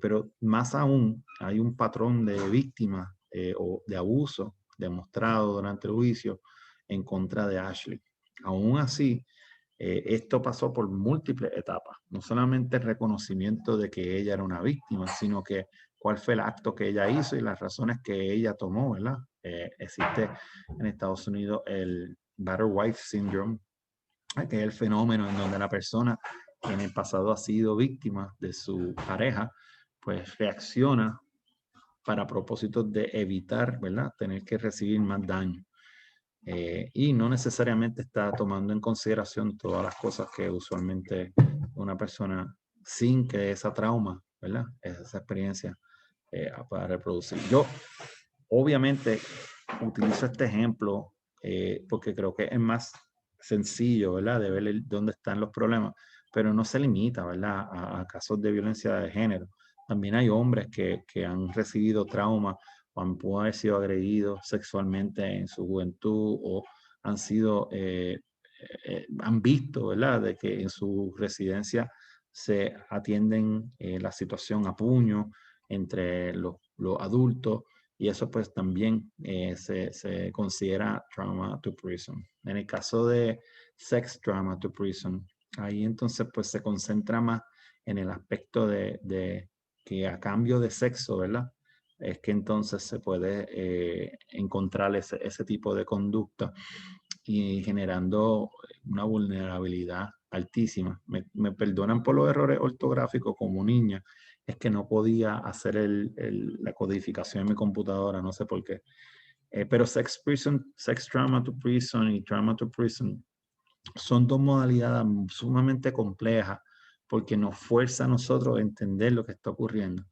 pero más aún hay un patrón de víctima o de abuso demostrado durante el juicio en contra de Ashley. Aún así, esto pasó por múltiples etapas. No solamente el reconocimiento de que ella era una víctima, sino que cuál fue el acto que ella hizo y las razones que ella tomó, ¿verdad? Existe en Estados Unidos el Battered Wife Syndrome, que es el fenómeno en donde la persona que en el pasado ha sido víctima de su pareja, pues reacciona para propósitos de evitar, ¿verdad?, tener que recibir más daño. Y no necesariamente está tomando en consideración todas las cosas que usualmente una persona sin que esa trauma, ¿verdad?, esa experiencia pueda reproducir. Yo obviamente utilizo este ejemplo porque creo que es más sencillo, ¿verdad?, de ver dónde están los problemas, pero no se limita, ¿verdad?, a casos de violencia de género. También hay hombres que han recibido trauma o han podido haber sido agredidos sexualmente en su juventud o han sido, han visto, ¿verdad?, de que en su residencia se atienden la situación a puño entre los adultos y eso pues también se considera trauma to prison. En el caso de sex trauma to prison, ahí entonces pues se concentra más en el aspecto de que a cambio de sexo, ¿verdad?, es que entonces se puede encontrar ese tipo de conducta y generando una vulnerabilidad altísima. Me perdonan por los errores ortográficos como niña, es que no podía hacer la codificación en mi computadora, no sé por qué. Pero sex trauma to prison y trauma to prison son dos modalidades sumamente complejas porque nos fuerza a nosotros a entender lo que está ocurriendo.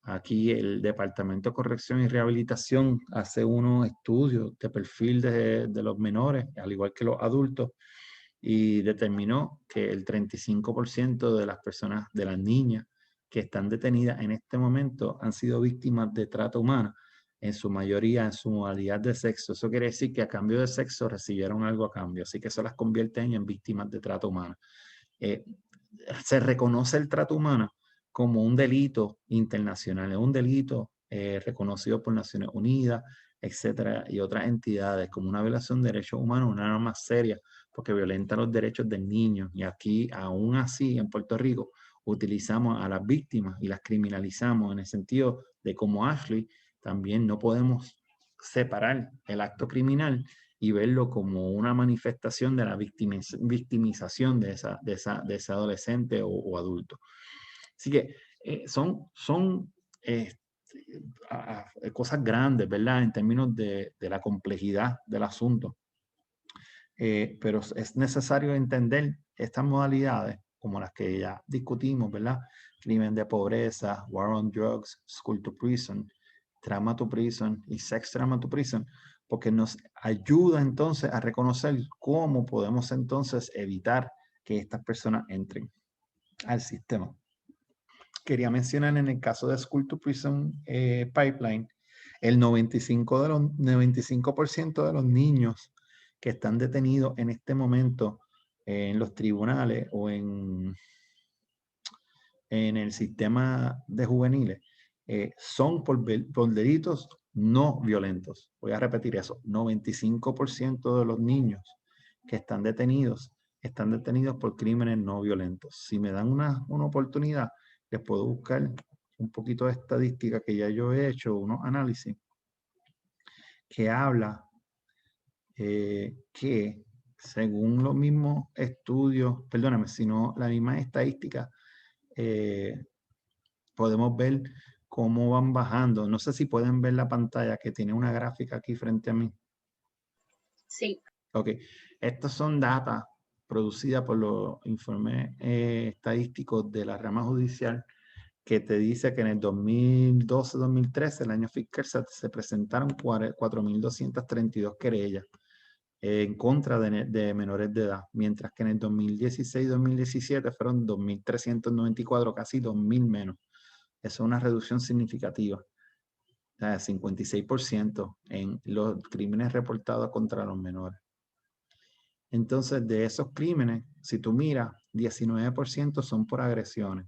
Aquí el Departamento de Corrección y Rehabilitación hace unos estudios de perfil de los menores, al igual que los adultos, y determinó que el 35% de las personas, de las niñas que están detenidas en este momento han sido víctimas de trata humana, en su mayoría en su modalidad de sexo. Eso quiere decir que a cambio de sexo recibieron algo a cambio, así que eso las convierte en víctimas de trata humana. Se reconoce el trato humano como un delito internacional, es un delito reconocido por Naciones Unidas, etcétera, y otras entidades, como una violación de derechos humanos, una norma seria, porque violenta los derechos del niño. Y aquí, aún así, en Puerto Rico, utilizamos a las víctimas y las criminalizamos en el sentido de como Ashley, también no podemos separar el acto criminal y verlo como una manifestación de la victimización de ese adolescente o adulto. Así que son cosas grandes, ¿verdad?, en términos de la complejidad del asunto. Pero es necesario entender estas modalidades, como las que ya discutimos, ¿verdad? Crimen de pobreza, war on drugs, school to prison, trauma to prison y sex trauma to prison, porque nos ayuda entonces a reconocer cómo podemos entonces evitar que estas personas entren al sistema. Quería mencionar en el caso de School to Prison Pipeline, el 95% de los niños que están detenidos en este momento en los tribunales o en el sistema de juveniles son por delitos no violentos. Voy a repetir eso, 95% de los niños que están detenidos por crímenes no violentos. Si me dan una oportunidad, les puedo buscar un poquito de estadística que ya yo he hecho, unos análisis, que habla que según los mismos estudios, perdóname, sino la misma estadística, podemos ver cómo van bajando. No sé si pueden ver la pantalla que tiene una gráfica aquí frente a mí. Sí. Ok, estos son datos producidas por los informes estadísticos de la rama judicial que te dice que en el 2012-2013, el año fiscal, se presentaron 4.232 querellas en contra de menores de edad, mientras que en el 2016-2017 fueron 2.394, casi 2.000 menos. Eso es una reducción significativa, o sea, 56% en los crímenes reportados contra los menores. Entonces, de esos crímenes, si tú miras, 19% son por agresiones.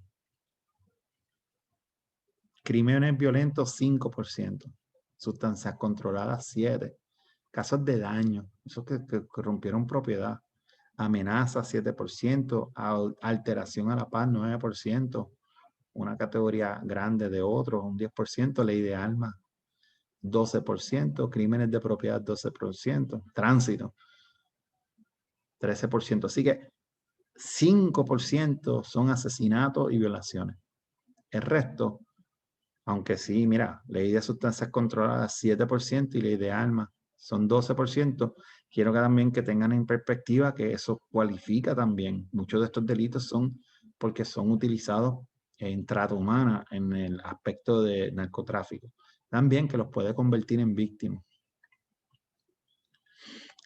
Crímenes violentos, 5%. Sustancias controladas, 7%. Casos de daño, esos que rompieron propiedad. Amenazas, 7%. Alteración a la paz, 9%. Una categoría grande de otros, un 10%. Ley de armas, 12%. Crímenes de propiedad, 12%. Tránsito, 13%. Así que 5% son asesinatos y violaciones. El resto, aunque sí, mira, ley de sustancias controladas 7% y ley de armas son 12%, quiero que también que tengan en perspectiva que eso cualifica también. Muchos de estos delitos son porque son utilizados en trata humana, en el aspecto de narcotráfico. También que los puede convertir en víctimas.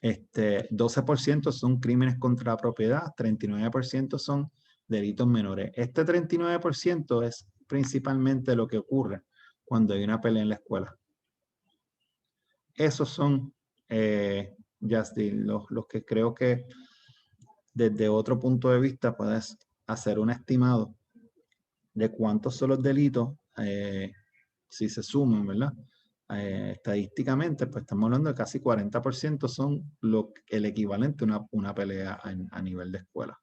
12% son crímenes contra la propiedad, 39% son delitos menores. Este 39% es principalmente lo que ocurre cuando hay una pelea en la escuela. Esos son, Justin, los que creo que desde otro punto de vista puedes hacer un estimado de cuántos son los delitos, si se suman, ¿verdad? Estadísticamente, pues estamos hablando de casi 40% son el equivalente a una pelea a nivel de escuela.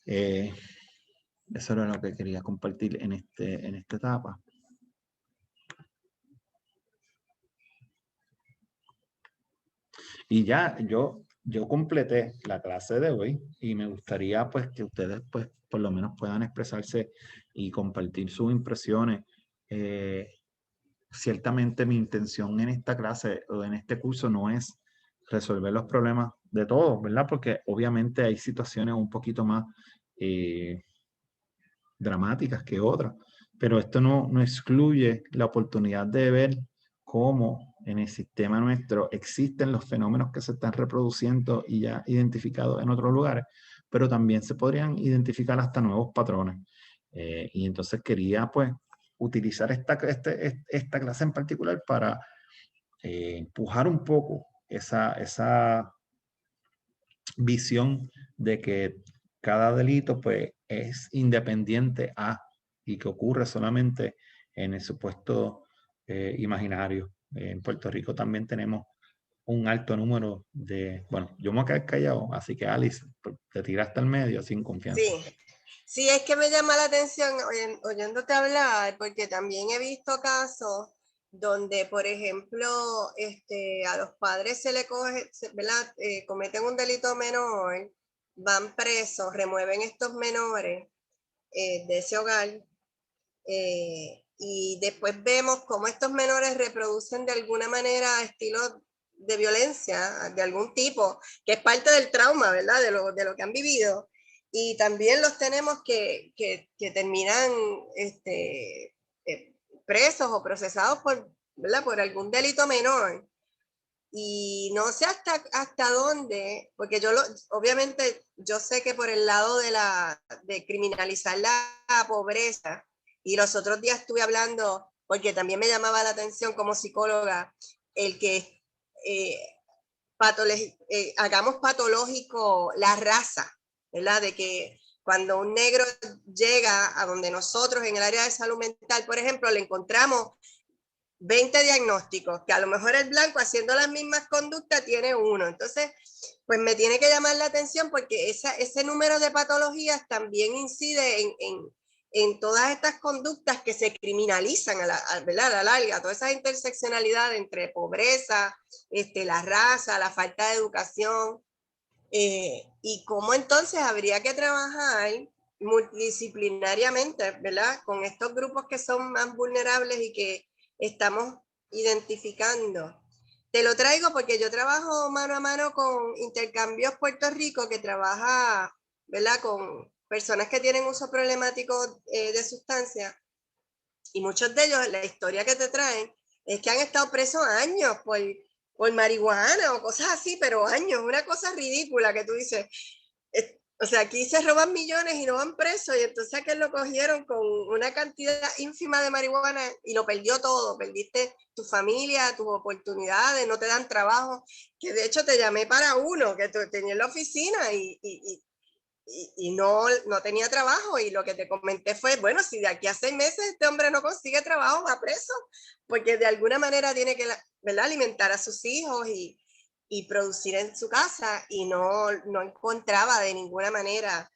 Eso era lo que quería compartir en esta etapa. Y ya yo completé la clase de hoy y me gustaría pues que ustedes pues por lo menos puedan expresarse y compartir sus impresiones. Ciertamente mi intención en esta clase o en este curso no es resolver los problemas de todos, ¿verdad? Porque obviamente hay situaciones un poquito más dramáticas que otras, pero esto no excluye la oportunidad de ver cómo en el sistema nuestro existen los fenómenos que se están reproduciendo y ya identificados en otros lugares, pero también se podrían identificar hasta nuevos patrones. Y entonces quería pues utilizar esta clase en particular para empujar un poco esa visión de que cada delito pues es independiente y que ocurre solamente en el supuesto imaginario. En Puerto Rico también tenemos un alto número de... Bueno, yo me voy a quedar callado, así que Alice, te tiraste al medio sin confianza. Sí, es que me llama la atención oyéndote hablar, porque también he visto casos donde, por ejemplo, a los padres se le coge, ¿verdad? Cometen un delito menor, van presos, remueven estos menores de ese hogar, y después vemos cómo estos menores reproducen de alguna manera estilos de violencia de algún tipo, que es parte del trauma, ¿verdad? De lo que han vivido. Y también los tenemos que terminan presos o procesados ¿verdad? Por algún delito menor. Y no sé hasta dónde, porque obviamente yo sé que por el lado de criminalizar la pobreza, y los otros días estuve hablando, porque también me llamaba la atención como psicóloga, el que hagamos patológico la raza, ¿verdad? De que cuando un negro llega a donde nosotros en el área de salud mental, por ejemplo, le encontramos 20 diagnósticos, que a lo mejor el blanco haciendo las mismas conductas tiene uno. Entonces, pues me tiene que llamar la atención porque ese número de patologías también incide en todas estas conductas que se criminalizan ¿verdad? A la larga, toda esa interseccionalidad entre pobreza, la raza, la falta de educación, y cómo entonces habría que trabajar multidisciplinariamente, ¿verdad? Con estos grupos que son más vulnerables y que estamos identificando. Te lo traigo porque yo trabajo mano a mano con Intercambios Puerto Rico, que trabaja, ¿verdad? Con personas que tienen uso problemático de sustancias, y muchos de ellos, la historia que te traen es que han estado presos años por marihuana o cosas así, pero años, una cosa ridícula que tú dices, o sea, aquí se roban millones y no van presos, y entonces a que lo cogieron con una cantidad ínfima de marihuana y lo perdió todo, perdiste tu familia, tus oportunidades, no te dan trabajo, que de hecho te llamé para uno que tenía en la oficina y no tenía trabajo, y lo que te comenté fue, bueno, si de aquí a 6 meses este hombre no consigue trabajo, va preso, porque de alguna manera tiene que, ¿verdad?, alimentar a sus hijos y producir en su casa, y no encontraba de ninguna manera,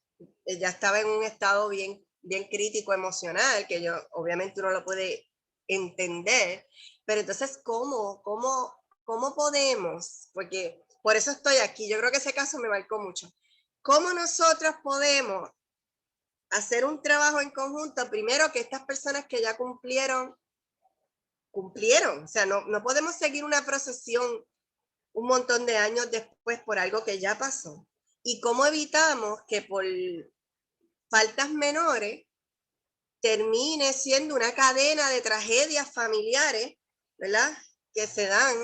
ya estaba en un estado bien, bien crítico emocional, que yo obviamente uno lo puede entender, pero entonces ¿cómo podemos? Porque por eso estoy aquí, yo creo que ese caso me marcó mucho. ¿Cómo nosotros podemos hacer un trabajo en conjunto? Primero, que estas personas que ya cumplieron, o sea, no podemos seguir una procesión un montón de años después por algo que ya pasó. ¿Y cómo evitamos que por faltas menores termine siendo una cadena de tragedias familiares, ¿verdad?, que se dan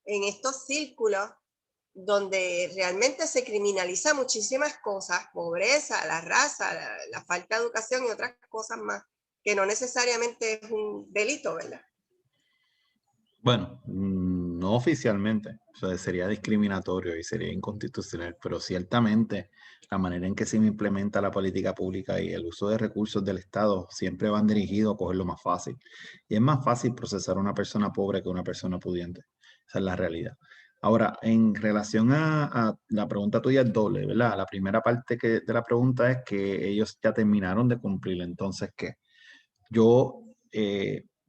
en estos círculos donde realmente se criminaliza muchísimas cosas, pobreza, la raza, la falta de educación y otras cosas más, que no necesariamente es un delito, ¿verdad? Bueno, no oficialmente, o sea, sería discriminatorio y sería inconstitucional, pero ciertamente la manera en que se implementa la política pública y el uso de recursos del Estado siempre van dirigidos a coger lo más fácil. Y es más fácil procesar a una persona pobre que a una persona pudiente. Esa es la realidad. Ahora, en relación a la pregunta tuya es doble, ¿verdad? La primera parte de la pregunta es que ellos ya terminaron de cumplir, entonces, ¿qué? Yo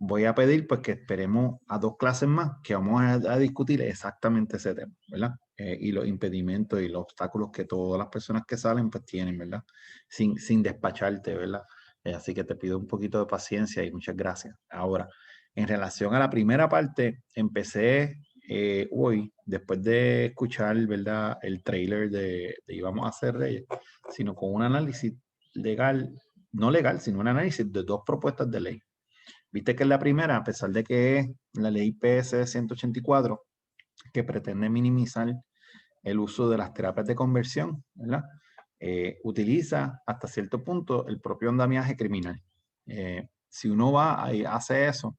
voy a pedir pues que esperemos a 2 clases más que vamos a discutir exactamente ese tema, ¿verdad? Y los impedimentos y los obstáculos que todas las personas que salen pues tienen, ¿verdad? Sin despacharte, ¿verdad? Así que te pido un poquito de paciencia y muchas gracias. Ahora, en relación a la primera parte, empecé hoy, después de escuchar, ¿verdad? El trailer de Íbamos a ser Reyes, sino con un análisis legal, no legal, sino un análisis de 2 propuestas de ley. Viste que en la primera, a pesar de que es la ley PS 184, que pretende minimizar el uso de las terapias de conversión, ¿verdad? Utiliza hasta cierto punto el propio andamiaje criminal. Si uno va y hace eso,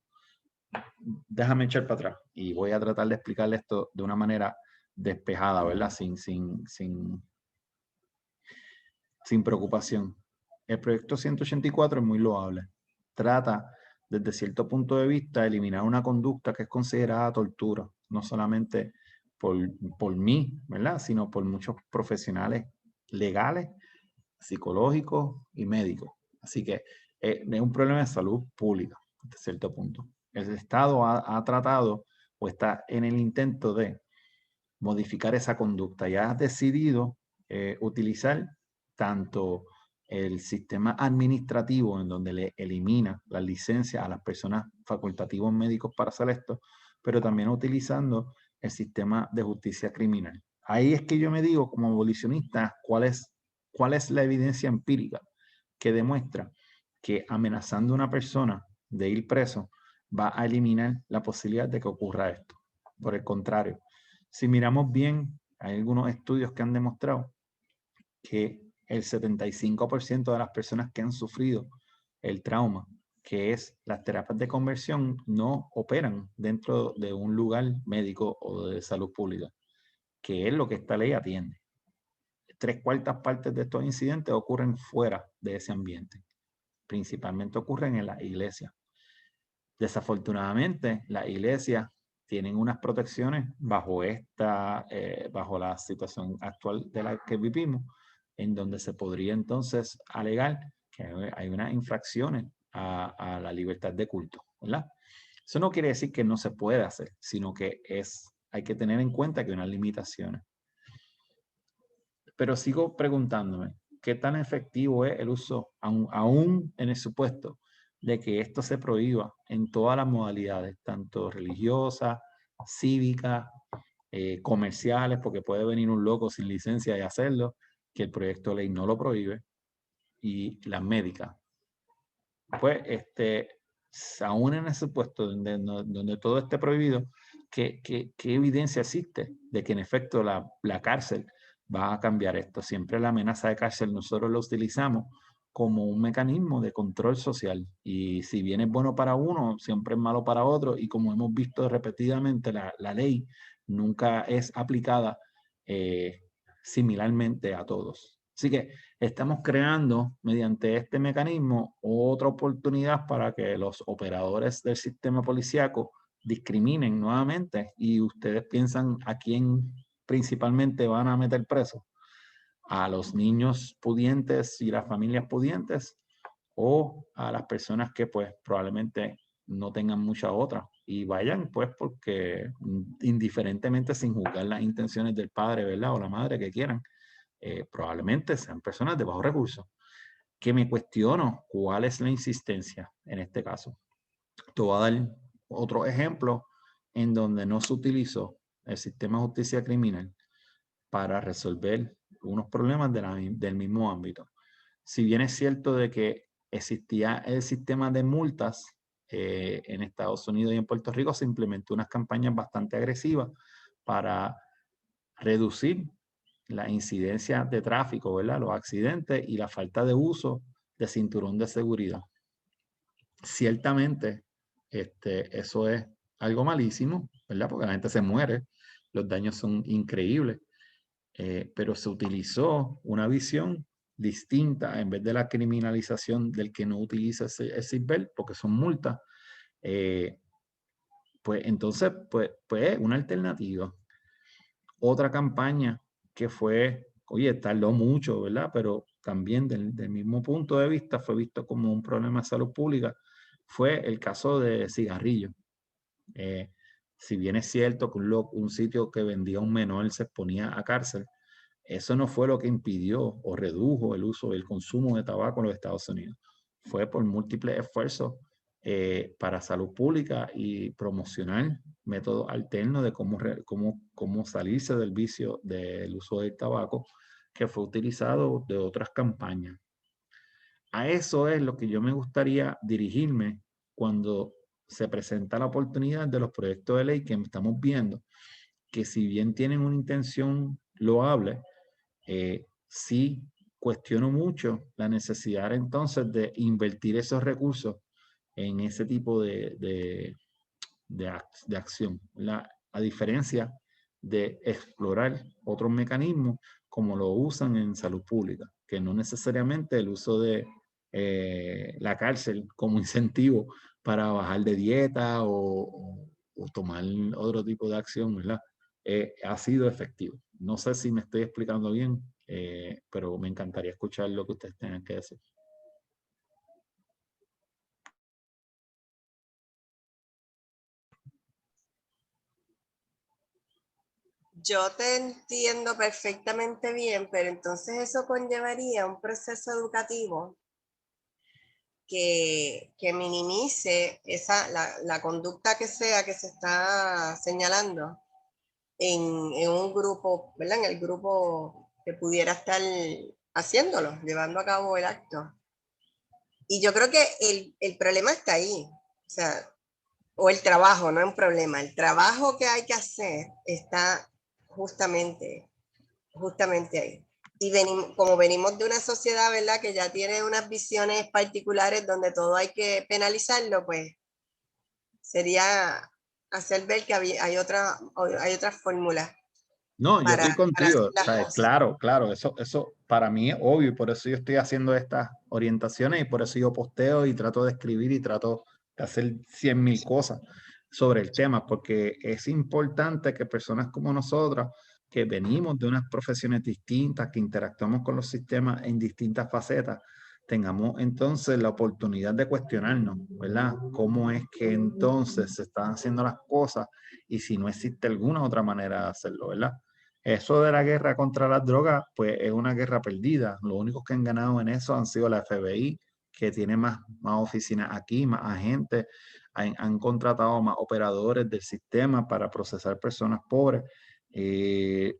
déjame echar para atrás y voy a tratar de explicarle esto de una manera despejada, ¿verdad? Sin preocupación. El proyecto 184 es muy loable. Trata, desde cierto punto de vista, eliminar una conducta que es considerada tortura, no solamente por mí, ¿verdad? Sino por muchos profesionales legales, psicológicos y médicos. Así que es un problema de salud pública, hasta cierto punto. El Estado ha tratado o está en el intento de modificar esa conducta y ha decidido utilizar tanto el sistema administrativo en donde le elimina la licencia a las personas facultativos médicos para hacer esto, pero también utilizando el sistema de justicia criminal. Ahí es que yo me digo como abolicionista cuál es la evidencia empírica que demuestra que amenazando a una persona de ir preso va a eliminar la posibilidad de que ocurra esto. Por el contrario, si miramos bien, hay algunos estudios que han demostrado que el 75% de las personas que han sufrido el trauma, que es las terapias de conversión, no operan dentro de un lugar médico o de salud pública, que es lo que esta ley atiende. 3/4 partes de estos incidentes ocurren fuera de ese ambiente. Principalmente ocurren en la iglesia. Desafortunadamente, las iglesias tienen unas protecciones bajo la situación actual de la que vivimos, en donde se podría entonces alegar que hay unas infracciones a la libertad de culto, ¿verdad? Eso no quiere decir que no se pueda hacer, sino que hay que tener en cuenta que hay unas limitaciones. Pero sigo preguntándome, ¿qué tan efectivo es el uso, aún en el supuesto de que esto se prohíba en todas las modalidades, tanto religiosas, cívicas, comerciales, porque puede venir un loco sin licencia y hacerlo, que el proyecto de ley no lo prohíbe, y las médicas? Pues, aún en ese supuesto donde todo esté prohibido, ¿qué evidencia existe de que en efecto la cárcel va a cambiar esto? Siempre la amenaza de cárcel nosotros lo utilizamos como un mecanismo de control social, y si bien es bueno para uno, siempre es malo para otro, y como hemos visto repetidamente, la ley nunca es aplicada similarmente a todos. Así que estamos creando mediante este mecanismo otra oportunidad para que los operadores del sistema policíaco discriminen nuevamente, y ustedes piensan a quién principalmente van a meter preso, a los niños pudientes y las familias pudientes, o a las personas que pues probablemente no tengan mucha otra y vayan pues porque indiferentemente, sin juzgar las intenciones del padre, ¿verdad? O la madre que quieran, probablemente sean personas de bajos recursos. Que me cuestiono cuál es la insistencia en este caso. Te voy a dar otro ejemplo en donde no se utilizó el sistema de justicia criminal para resolver unos problemas del mismo ámbito. Si bien es cierto de que existía el sistema de multas en Estados Unidos y en Puerto Rico, se implementó unas campañas bastante agresivas para reducir la incidencia de tráfico, ¿verdad? Los accidentes y la falta de uso de cinturón de seguridad. Ciertamente, eso es algo malísimo, ¿verdad? Porque la gente se muere, los daños son increíbles, pero se utilizó una visión distinta en vez de la criminalización del que no utiliza el seatbelt, porque son multas. Pues entonces, pues una alternativa. Otra campaña que fue, oye, tardó mucho, ¿verdad? Pero también del mismo punto de vista fue visto como un problema de salud pública, fue el caso de cigarrillos. Si bien es cierto que un sitio que vendía a un menor se exponía a cárcel, eso no fue lo que impidió o redujo el uso y el consumo de tabaco en los Estados Unidos. Fue por múltiples esfuerzos para salud pública y promocionar métodos alternos de cómo salirse del vicio del uso del tabaco, que fue utilizado de otras campañas. A eso es lo que yo me gustaría dirigirme cuando se presenta la oportunidad de los proyectos de ley que estamos viendo, que si bien tienen una intención loable, sí cuestiono mucho la necesidad entonces de invertir esos recursos en ese tipo de acción. A diferencia de explorar otros mecanismos como lo usan en salud pública, que no necesariamente el uso de la cárcel como incentivo para bajar de dieta o tomar otro tipo de acción, ¿verdad? Ha sido efectivo. No sé si me estoy explicando bien, pero me encantaría escuchar lo que ustedes tengan que decir. Yo te entiendo perfectamente bien, pero entonces eso conllevaría un proceso educativo que minimice la conducta que sea que se está señalando en un grupo, ¿verdad? En el grupo que pudiera estar haciéndolo, llevando a cabo el acto. Y yo creo que el problema está ahí, o sea, o el trabajo, no es un problema, el trabajo que hay que hacer está justamente ahí. Y como venimos de una sociedad, ¿verdad?, que ya tiene unas visiones particulares donde todo hay que penalizarlo, pues sería hacer ver que hay otras fórmulas. No, yo estoy contigo, ¿sabes? Claro, eso para mí es obvio y por eso yo estoy haciendo estas orientaciones y por eso yo posteo y trato de escribir y trato de hacer 100,000 cosas sobre el tema, porque es importante que personas como nosotras, que venimos de unas profesiones distintas, que interactuamos con los sistemas en distintas facetas, tengamos entonces la oportunidad de cuestionarnos, ¿verdad? ¿Cómo es que entonces se están haciendo las cosas y si no existe alguna otra manera de hacerlo, ¿verdad? Eso de la guerra contra las drogas, pues es una guerra perdida. Los únicos que han ganado en eso han sido la FBI, que tiene más oficinas aquí, más agentes, han contratado más operadores del sistema para procesar personas pobres.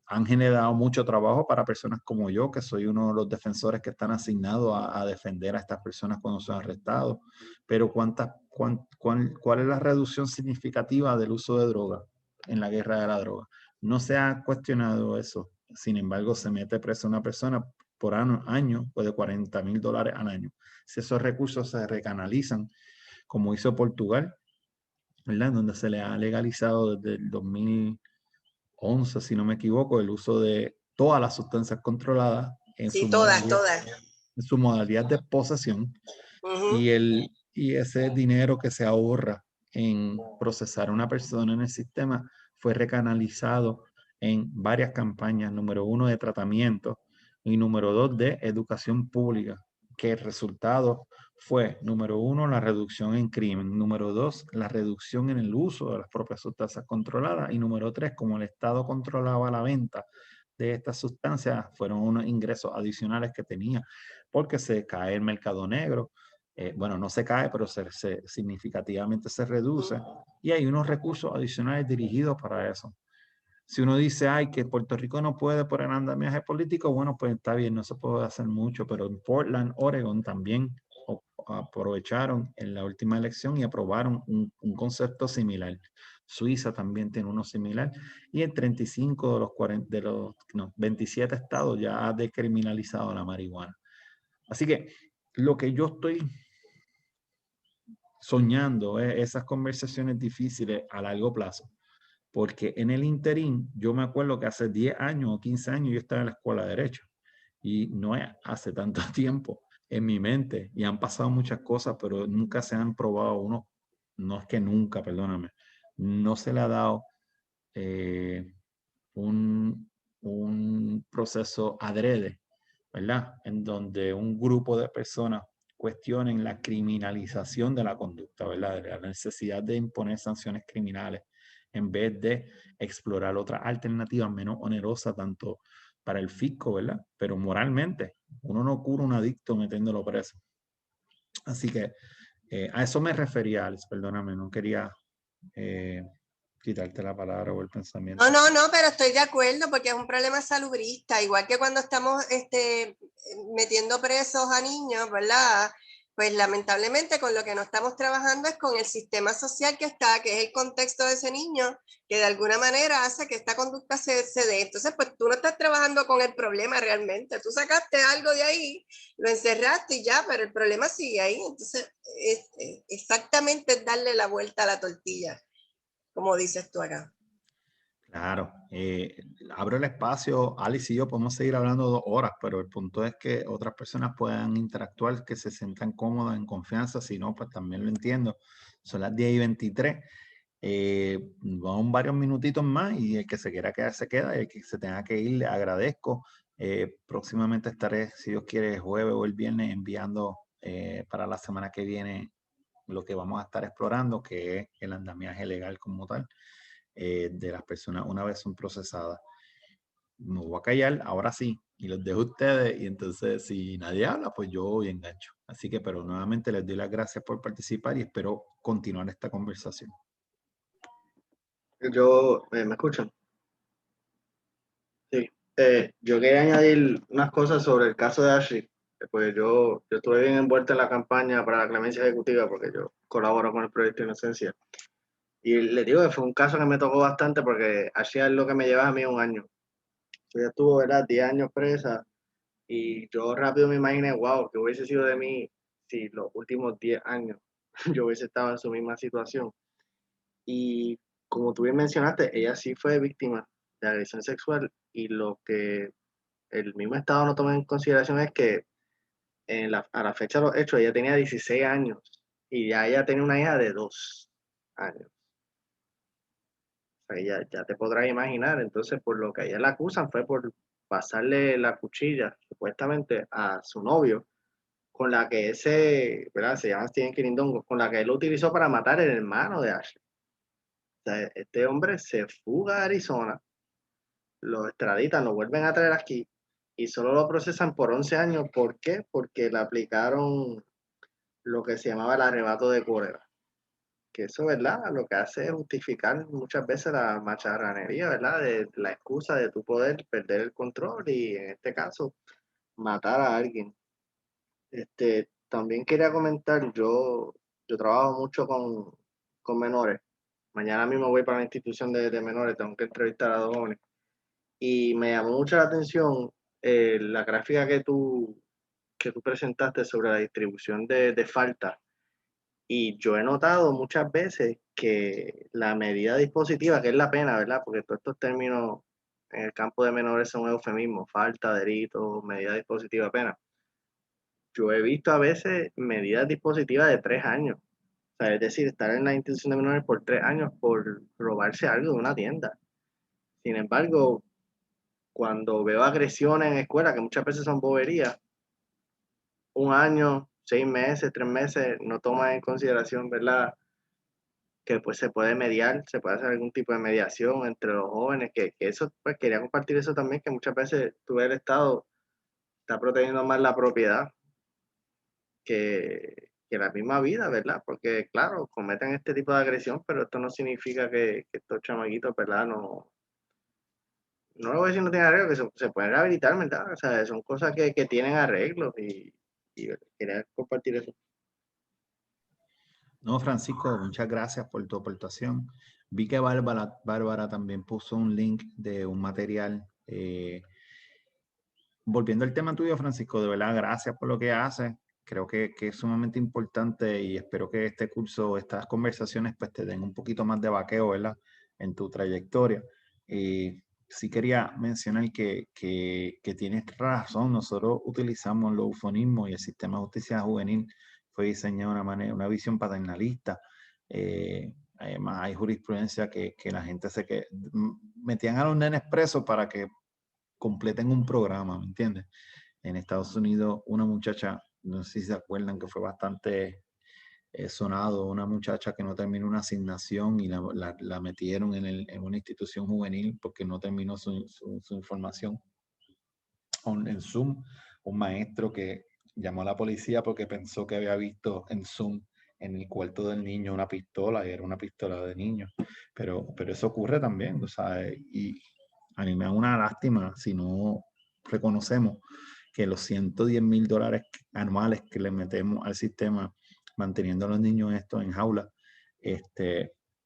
Han generado mucho trabajo para personas como yo, que soy uno de los defensores que están asignados a defender a estas personas cuando son arrestados. Pero ¿cuál es la reducción significativa del uso de drogas en la guerra de la droga? No se ha cuestionado eso. Sin embargo, se mete presa una persona por año pues de $40,000 al año. Si esos recursos se recanalizan, como hizo Portugal, ¿verdad? Donde se le ha legalizado desde el 2011, si no me equivoco, el uso de todas las sustancias controladas en Sí, todas. En su modalidad de posesión. Uh-huh. Y ese dinero que se ahorra en procesar a una persona en el sistema fue recanalizado en varias campañas, número 1 de tratamiento y número 2 de educación pública, que el resultado fue, número 1, la reducción en crimen, número 2, la reducción en el uso de las propias sustancias controladas y número 3, como el Estado controlaba la venta de estas sustancias, fueron unos ingresos adicionales que tenía, porque se cae el mercado negro. Bueno, no se cae, pero significativamente se reduce y hay unos recursos adicionales dirigidos para eso. Si uno dice, ay, que Puerto Rico no puede por el andamiaje político, bueno, pues está bien, no se puede hacer mucho, pero en Portland, Oregon también aprovecharon en la última elección y aprobaron un concepto similar, Suiza también tiene uno similar, y en 35 de los 27 estados ya ha decriminalizado la marihuana. Así que lo que yo estoy soñando es esas conversaciones difíciles a largo plazo, porque en el interín, yo me acuerdo que hace 10 años o 15 años yo estaba en la escuela de Derecho, y no es hace tanto tiempo en mi mente, y han pasado muchas cosas, pero nunca se han probado no es que nunca, perdóname, no se le ha dado un proceso adrede, ¿verdad? En donde un grupo de personas cuestionen la criminalización de la conducta, ¿verdad? De la necesidad de imponer sanciones criminales en vez de explorar otras alternativas menos onerosas tanto para el fisco, ¿verdad? Pero moralmente, uno no cura un adicto metiéndolo preso. Así que a eso me refería, Alex, perdóname, no quería quitarte la palabra o el pensamiento. No, pero estoy de acuerdo porque es un problema salubrista, igual que cuando estamos metiendo presos a niños, ¿verdad? Pues lamentablemente con lo que no estamos trabajando es con el sistema social que está, que es el contexto de ese niño, que de alguna manera hace que esta conducta se dé. Entonces, pues tú no estás trabajando con el problema realmente. Tú sacaste algo de ahí, lo encerraste y ya, pero el problema sigue ahí. Entonces, exactamente es darle la vuelta a la tortilla, como dices tú acá. Claro, abro el espacio, Alice y yo podemos seguir hablando 2 horas, pero el punto es que otras personas puedan interactuar, que se sientan cómodas, en confianza, si no, pues también lo entiendo. Son las 10:23, vamos varios minutitos más y el que se quiera quedar se queda y el que se tenga que ir le agradezco. Próximamente estaré, si Dios quiere, el jueves o el viernes enviando para la semana que viene lo que vamos a estar explorando, que es el andamiaje legal como tal. De las personas una vez son procesadas. Me voy a callar, ahora sí, y los dejo a ustedes, y entonces si nadie habla, pues yo voy engancho. Así que, pero nuevamente les doy las gracias por participar y espero continuar esta conversación. ¿Me escuchan? Sí. Yo quería añadir unas cosas sobre el caso de Ashley. Pues yo estuve bien envuelto en la campaña para la clemencia ejecutiva porque yo colaboro con el proyecto Inocencia. Y les digo que fue un caso que me tocó bastante porque Ashley es lo que me llevaba a mí 1 año. Ella estuvo, ¿verdad?, 10 años presa y yo rápido me imaginé, wow, ¿qué hubiese sido de mí si los últimos 10 años yo hubiese estado en su misma situación? Y como tú bien mencionaste, ella sí fue víctima de agresión sexual y lo que el mismo Estado no toma en consideración es que a la fecha de los hechos ella tenía 16 años y ya ella tenía una hija de 2 años. O sea, ya te podrás imaginar, entonces por lo que a ella la acusan fue por pasarle la cuchilla supuestamente a su novio, con la que ¿verdad? Se llama Steven Quirindongo, con la que él utilizó para matar al hermano de Ashley. O sea, este hombre se fuga a Arizona, lo extraditan, lo vuelven a traer aquí y solo lo procesan por 11 años. ¿Por qué? Porque le aplicaron lo que se llamaba el arrebato de cólera. Que eso, ¿verdad? Lo que hace es justificar muchas veces la macharranería, ¿verdad? De la excusa de tu poder perder el control y en este caso matar a alguien. También quería comentar, yo trabajo mucho con menores. Mañana mismo voy para la institución de menores, tengo que entrevistar a 2 jóvenes. Y me llamó mucho la atención la gráfica que tú presentaste sobre la distribución de faltas. Y yo he notado muchas veces que la medida dispositiva, que es la pena, ¿verdad? Porque todos estos términos en el campo de menores son eufemismos, falta, delito, medida dispositiva, pena. Yo he visto a veces medidas dispositivas de 3 años. O sea, es decir, estar en la institución de menores por 3 años por robarse algo de una tienda. Sin embargo, cuando veo agresiones en escuela, que muchas veces son boberías, 1 año, 6 meses, 3 meses, no toma en consideración, ¿verdad?, que pues se puede mediar, se puede hacer algún tipo de mediación entre los jóvenes, que eso, pues quería compartir eso también, que muchas veces el Estado está protegiendo más la propiedad que la misma vida, ¿verdad? Porque claro, cometen este tipo de agresión, pero esto no significa que estos chamaquitos, ¿verdad? No lo voy a decir no tienen arreglo, que se pueden rehabilitar, ¿verdad? O sea, son cosas que tienen arreglos y quería compartir eso. No, Francisco, muchas gracias por tu aportación. Vi que Bárbara también puso un link de un material. Volviendo al tema tuyo, Francisco, de verdad, gracias por lo que haces. Creo que es sumamente importante y espero que este curso, estas conversaciones, pues te den un poquito más de vaqueo, ¿verdad? En tu trayectoria. Y sí quería mencionar que tienes razón. Nosotros utilizamos los eufemismos y el sistema de justicia juvenil fue diseñado de una manera, una visión paternalista. Además, hay jurisprudencia que la gente metían a los nenes presos para que completen un programa, ¿me entiendes? En Estados Unidos, una muchacha, no sé si se acuerdan que fue bastante sonado, una muchacha que no terminó una asignación y la metieron en una institución juvenil porque no terminó su información. En Zoom, un maestro que llamó a la policía porque pensó que había visto en Zoom en el cuarto del niño una pistola y era una pistola de niño. Pero eso ocurre también, o sea, y a mí me da una lástima si no reconocemos que los $110,000 anuales que le metemos al sistema manteniendo a los niños estos en jaulas,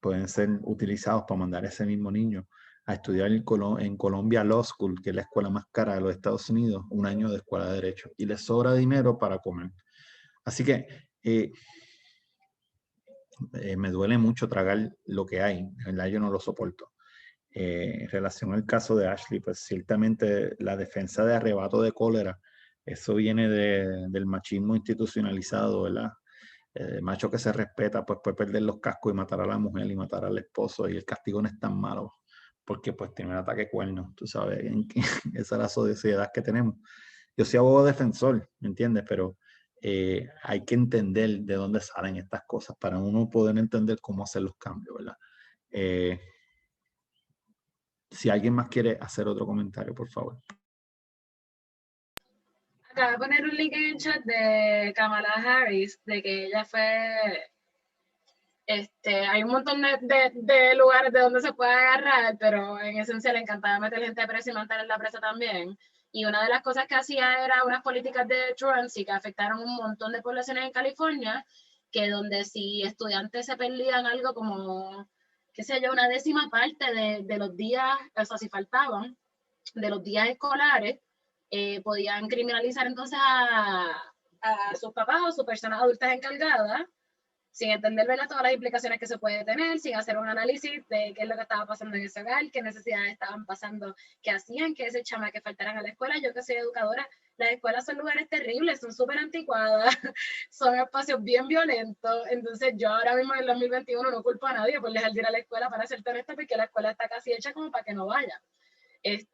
pueden ser utilizados para mandar a ese mismo niño a estudiar en Columbia Law School, que es la escuela más cara de los Estados Unidos, un año de escuela de derecho, y les sobra dinero para comer. Así que me duele mucho tragar lo que hay, en verdad yo no lo soporto. En relación al caso de Ashley, pues ciertamente la defensa de arrebato de cólera, eso viene del machismo institucionalizado, ¿verdad? El macho que se respeta, pues puede perder los cascos y matar a la mujer y matar al esposo, y el castigo no es tan malo, porque pues tiene un ataque cuerno, tú sabes, esa es la sociedad que tenemos. Yo soy abogado defensor, ¿me entiendes? Pero hay que entender de dónde salen estas cosas para uno poder entender cómo hacer los cambios, ¿verdad? Si alguien más quiere hacer otro comentario, por favor. Acabo de poner un link en el chat de Kamala Harris, de que ella fue... hay un montón de lugares de donde se puede agarrar, pero en esencia le encantaba meter gente presa y mantener la presa también. Y una de las cosas que hacía era unas políticas de truancy que afectaron un montón de poblaciones en California, que donde si estudiantes se perdían algo como, qué sé yo, una 10ª parte de los días, o sea, si faltaban, de los días escolares, podían criminalizar entonces a sus papás o sus personas adultas encargadas, sin entender, ¿verdad?, todas las implicaciones que se puede tener, sin hacer un análisis de qué es lo que estaba pasando en ese hogar, qué necesidades estaban pasando, qué hacían que ese chama que faltaran a la escuela. Yo que soy educadora, las escuelas son lugares terribles, son súper anticuadas, son espacios bien violentos. Entonces yo ahora mismo en el 2021 no culpo a nadie por dejar de ir a la escuela, para ser honesta, porque la escuela está casi hecha como para que no vaya.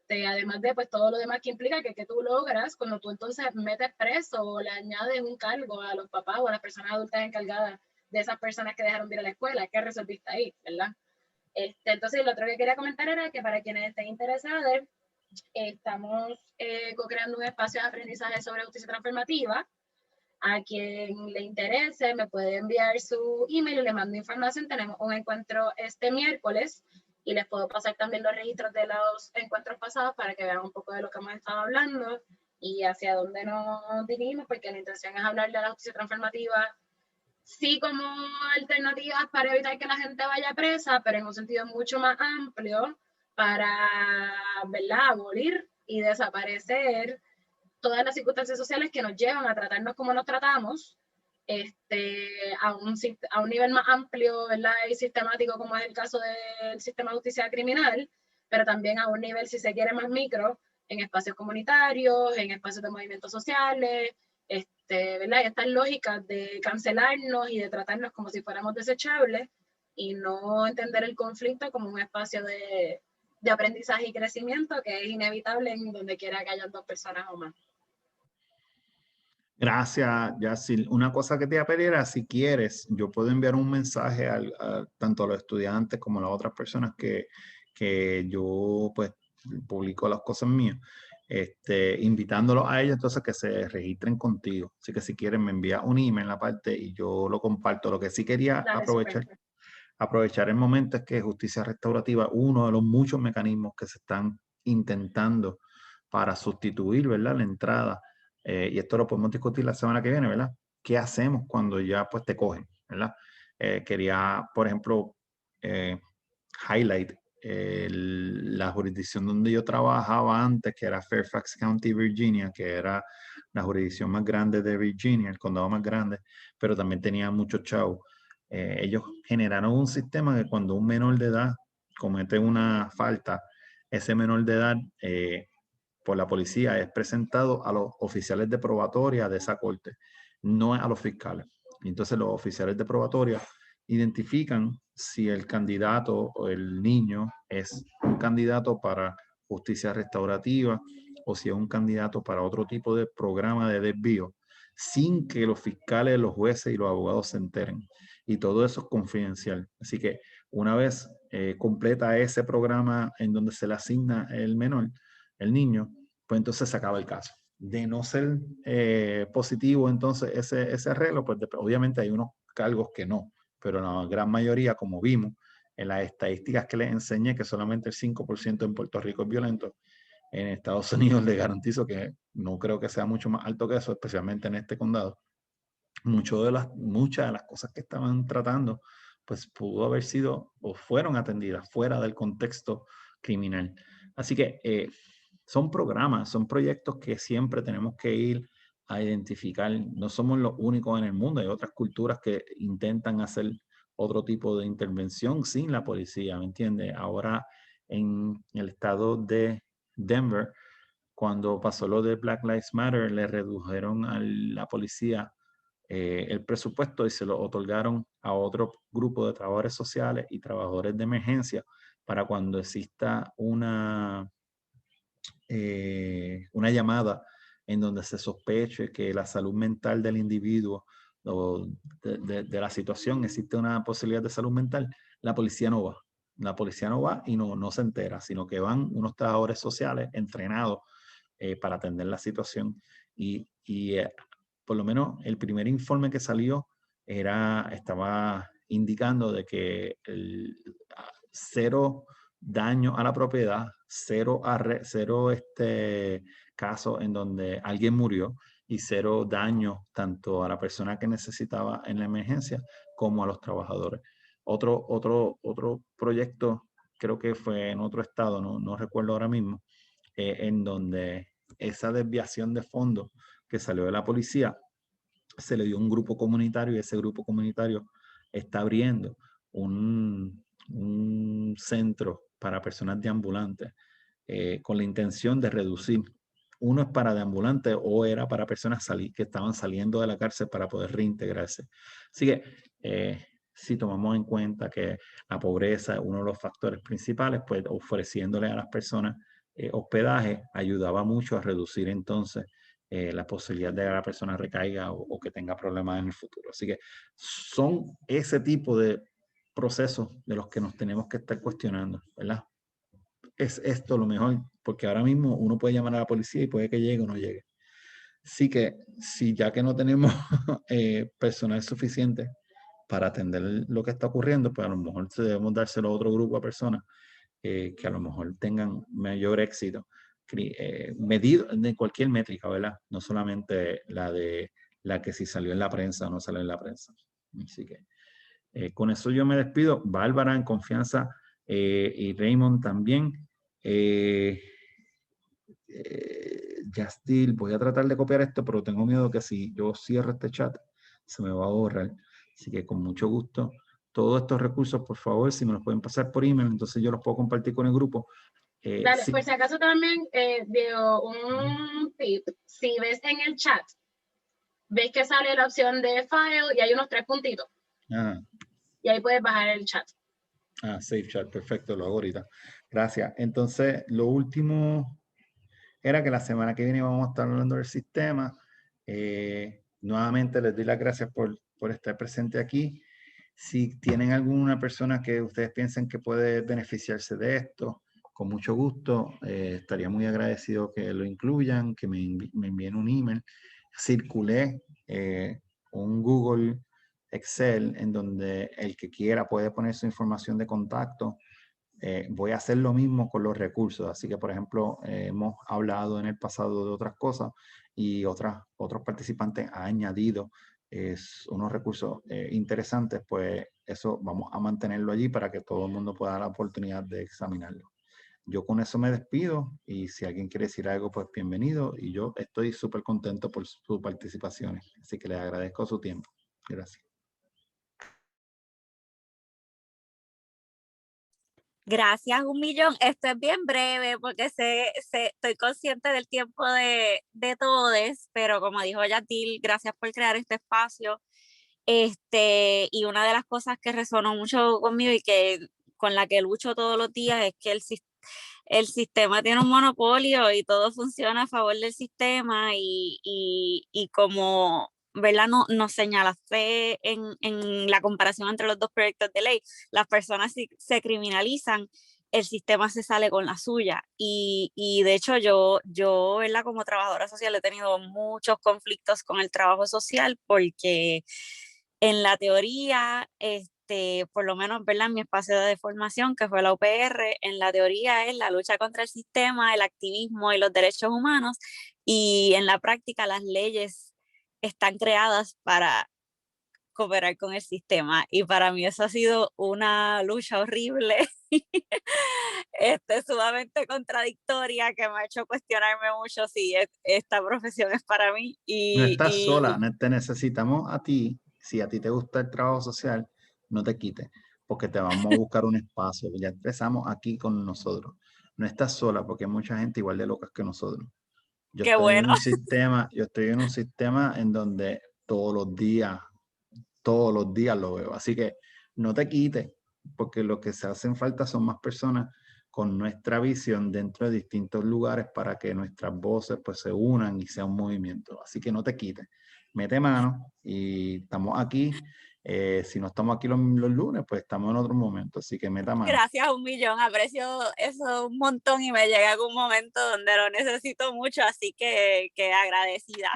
Además de pues todo lo demás que implica que tú logras cuando tú entonces metes preso o le añades un cargo a los papás o a las personas adultas encargadas de esas personas que dejaron de ir a la escuela, ¿qué resolviste ahí, verdad? Entonces, lo otro que quería comentar era que para quienes estén interesados, estamos co-creando un espacio de aprendizaje sobre justicia transformativa. A quien le interese, me puede enviar su email y le mando información. Tenemos un encuentro este miércoles y les puedo pasar también los registros de los encuentros pasados para que vean un poco de lo que hemos estado hablando y hacia dónde nos dirigimos, porque la intención es hablar de la justicia transformativa sí como alternativas para evitar que la gente vaya presa, pero en un sentido mucho más amplio para, ¿verdad?, abolir y desaparecer todas las circunstancias sociales que nos llevan a tratarnos como nos tratamos, a un nivel más amplio, ¿verdad?, y sistemático, como es el caso del sistema de justicia criminal, pero también a un nivel, si se quiere, más micro, en espacios comunitarios, en espacios de movimientos sociales, ¿verdad? Y estas lógicas de cancelarnos y de tratarnos como si fuéramos desechables y no entender el conflicto como un espacio de aprendizaje y crecimiento que es inevitable en donde quiera que hayan dos personas o más. Gracias, Yacil. Una cosa que te voy a pedir era, si quieres, yo puedo enviar un mensaje tanto a los estudiantes como a las otras personas que yo pues publico las cosas mías, invitándolos a ellos entonces que se registren contigo. Así que si quieren me envía un email en la parte y yo lo comparto. Lo que sí quería aprovechar el momento es que Justicia Restaurativa, uno de los muchos mecanismos que se están intentando para sustituir, ¿verdad?, la entrada. Y esto lo podemos discutir la semana que viene, ¿verdad? ¿Qué hacemos cuando ya pues te cogen, ¿verdad? quería, por ejemplo, highlight la jurisdicción donde yo trabajaba antes, que era Fairfax County, Virginia, que era la jurisdicción más grande de Virginia, el condado más grande, pero también tenía muchos chavos. Ellos generaron un sistema que cuando un menor de edad comete una falta, ese menor de edad por la policía es presentado a los oficiales de probatoria de esa corte, no a los fiscales. Entonces los oficiales de probatoria identifican si el candidato o el niño es un candidato para justicia restaurativa o si es un candidato para otro tipo de programa de desvío, sin que los fiscales, los jueces y los abogados se enteren. Y todo eso es confidencial. Así que una vez completa ese programa en donde se le asigna el menor, el niño, pues entonces se acaba el caso. De no ser positivo entonces ese arreglo, pues obviamente hay unos cargos que no, pero la gran mayoría, como vimos en las estadísticas que les enseñé, que solamente el 5% en Puerto Rico es violento, en Estados Unidos les garantizo que no creo que sea mucho más alto que eso, especialmente en este condado. Muchas de las cosas que estaban tratando, pues pudo haber sido o fueron atendidas fuera del contexto criminal. Así que son programas, son proyectos que siempre tenemos que ir a identificar. No somos los únicos en el mundo, hay otras culturas que intentan hacer otro tipo de intervención sin la policía, ¿me entiendes? Ahora en el estado de Denver, cuando pasó lo de Black Lives Matter, le redujeron a la policía el presupuesto y se lo otorgaron a otro grupo de trabajadores sociales y trabajadores de emergencia para cuando exista una llamada en donde se sospeche que la salud mental del individuo o de la situación existe una posibilidad de salud mental, la policía no va. La policía no va y no se entera, sino que van unos trabajadores sociales entrenados para atender la situación. Y por lo menos el primer informe que salió estaba indicando de que cero daño a la propiedad, cero casos en donde alguien murió y cero daño tanto a la persona que necesitaba en la emergencia como a los trabajadores. Otro proyecto, creo que fue en otro estado, no recuerdo ahora mismo, en donde esa desviación de fondos que salió de la policía se le dio a un grupo comunitario y ese grupo comunitario está abriendo un centro para personas deambulantes con la intención de reducir. Uno es para deambulantes o era para personas que estaban saliendo de la cárcel para poder reintegrarse. Así que si tomamos en cuenta que la pobreza es uno de los factores principales, pues ofreciéndole a las personas hospedaje ayudaba mucho a reducir entonces la posibilidad de que la persona recaiga o que tenga problemas en el futuro. Así que son ese tipo de procesos de los que nos tenemos que estar cuestionando, ¿verdad? ¿Es esto lo mejor? Porque ahora mismo uno puede llamar a la policía y puede que llegue o no llegue. Así que si ya que no tenemos personal suficiente para atender lo que está ocurriendo, pues a lo mejor debemos dárselo a otro grupo de personas que a lo mejor tengan mayor éxito, medido de cualquier métrica, ¿verdad? No solamente la que si salió en la prensa o no salió en la prensa. Así que con eso yo me despido. Bárbara en confianza y Raymond también. Yastil, voy a tratar de copiar esto, pero tengo miedo que si yo cierro este chat, se me va a borrar. Así que con mucho gusto, todos estos recursos, por favor, si me los pueden pasar por email, entonces yo los puedo compartir con el grupo. Dale, por si acaso también, Diego, un tip. Si ves en el chat, ves que sale la opción de file y hay unos 3 puntitos. Y ahí puedes bajar el chat. Save chat, perfecto, lo hago ahorita. Gracias. Entonces, lo último era que la semana que viene vamos a estar hablando del sistema. Nuevamente les doy las gracias por estar presente aquí. Si tienen alguna persona que ustedes piensen que puede beneficiarse de esto, con mucho gusto, estaría muy agradecido que lo incluyan, que me envíen un email. Circulé un Google Excel en donde el que quiera puede poner su información de contacto. Voy a hacer lo mismo con los recursos, así que por ejemplo hemos hablado en el pasado de otras cosas y otros participantes han añadido es unos recursos interesantes, pues eso vamos a mantenerlo allí para que todo el mundo pueda dar la oportunidad de examinarlo. Yo con eso me despido y si alguien quiere decir algo, pues bienvenido. Y yo estoy súper contento por sus participaciones. Así que les agradezco su tiempo. Gracias. Gracias, 1.000.000. Esto es bien breve porque estoy consciente del tiempo de todos, pero como dijo Yatil, gracias por crear este espacio. Y una de las cosas que resonó mucho conmigo y con la que lucho todos los días es que el sistema tiene un monopolio y todo funciona a favor del sistema y como, ¿verdad? Nos señalaste en la comparación entre los dos proyectos de ley, las personas se criminalizan, el sistema se sale con la suya. Y de hecho yo, ¿verdad? Como trabajadora social he tenido muchos conflictos con el trabajo social porque en la teoría, por lo menos, ¿verdad? En mi espacio de formación, que fue la UPR, en la teoría es la lucha contra el sistema, el activismo y los derechos humanos, y en la práctica las leyes están creadas para cooperar con el sistema, y para mí eso ha sido una lucha horrible, sumamente contradictoria, que me ha hecho cuestionarme mucho si esta profesión es para mí. No estás sola, te necesitamos a ti. Si a ti te gusta el trabajo social, no te quites, porque te vamos a buscar un espacio. Ya empezamos aquí con nosotros. No estás sola, porque hay mucha gente igual de locas que nosotros. Yo Qué estoy bueno. en un sistema en donde todos los días lo veo. Así que no te quites, porque lo que se hacen falta son más personas con nuestra visión dentro de distintos lugares para que nuestras voces pues se unan y sea un movimiento. Así que no te quites, mete mano y estamos aquí. Si no estamos aquí los lunes, pues estamos en otro momento, así que meta mano. Gracias, 1.000.000. Aprecio eso un montón y me llega algún momento donde lo necesito mucho, así que agradecida.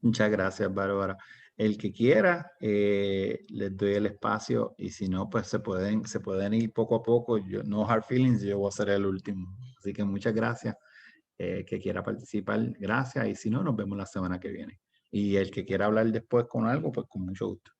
Muchas gracias, Bárbara. El que quiera, les doy el espacio y si no, pues se pueden ir poco a poco. Yo, no hard feelings, yo voy a ser el último. Así que muchas gracias. Que quiera participar, gracias. Y si no, nos vemos la semana que viene. Y el que quiera hablar después con algo, pues con mucho gusto.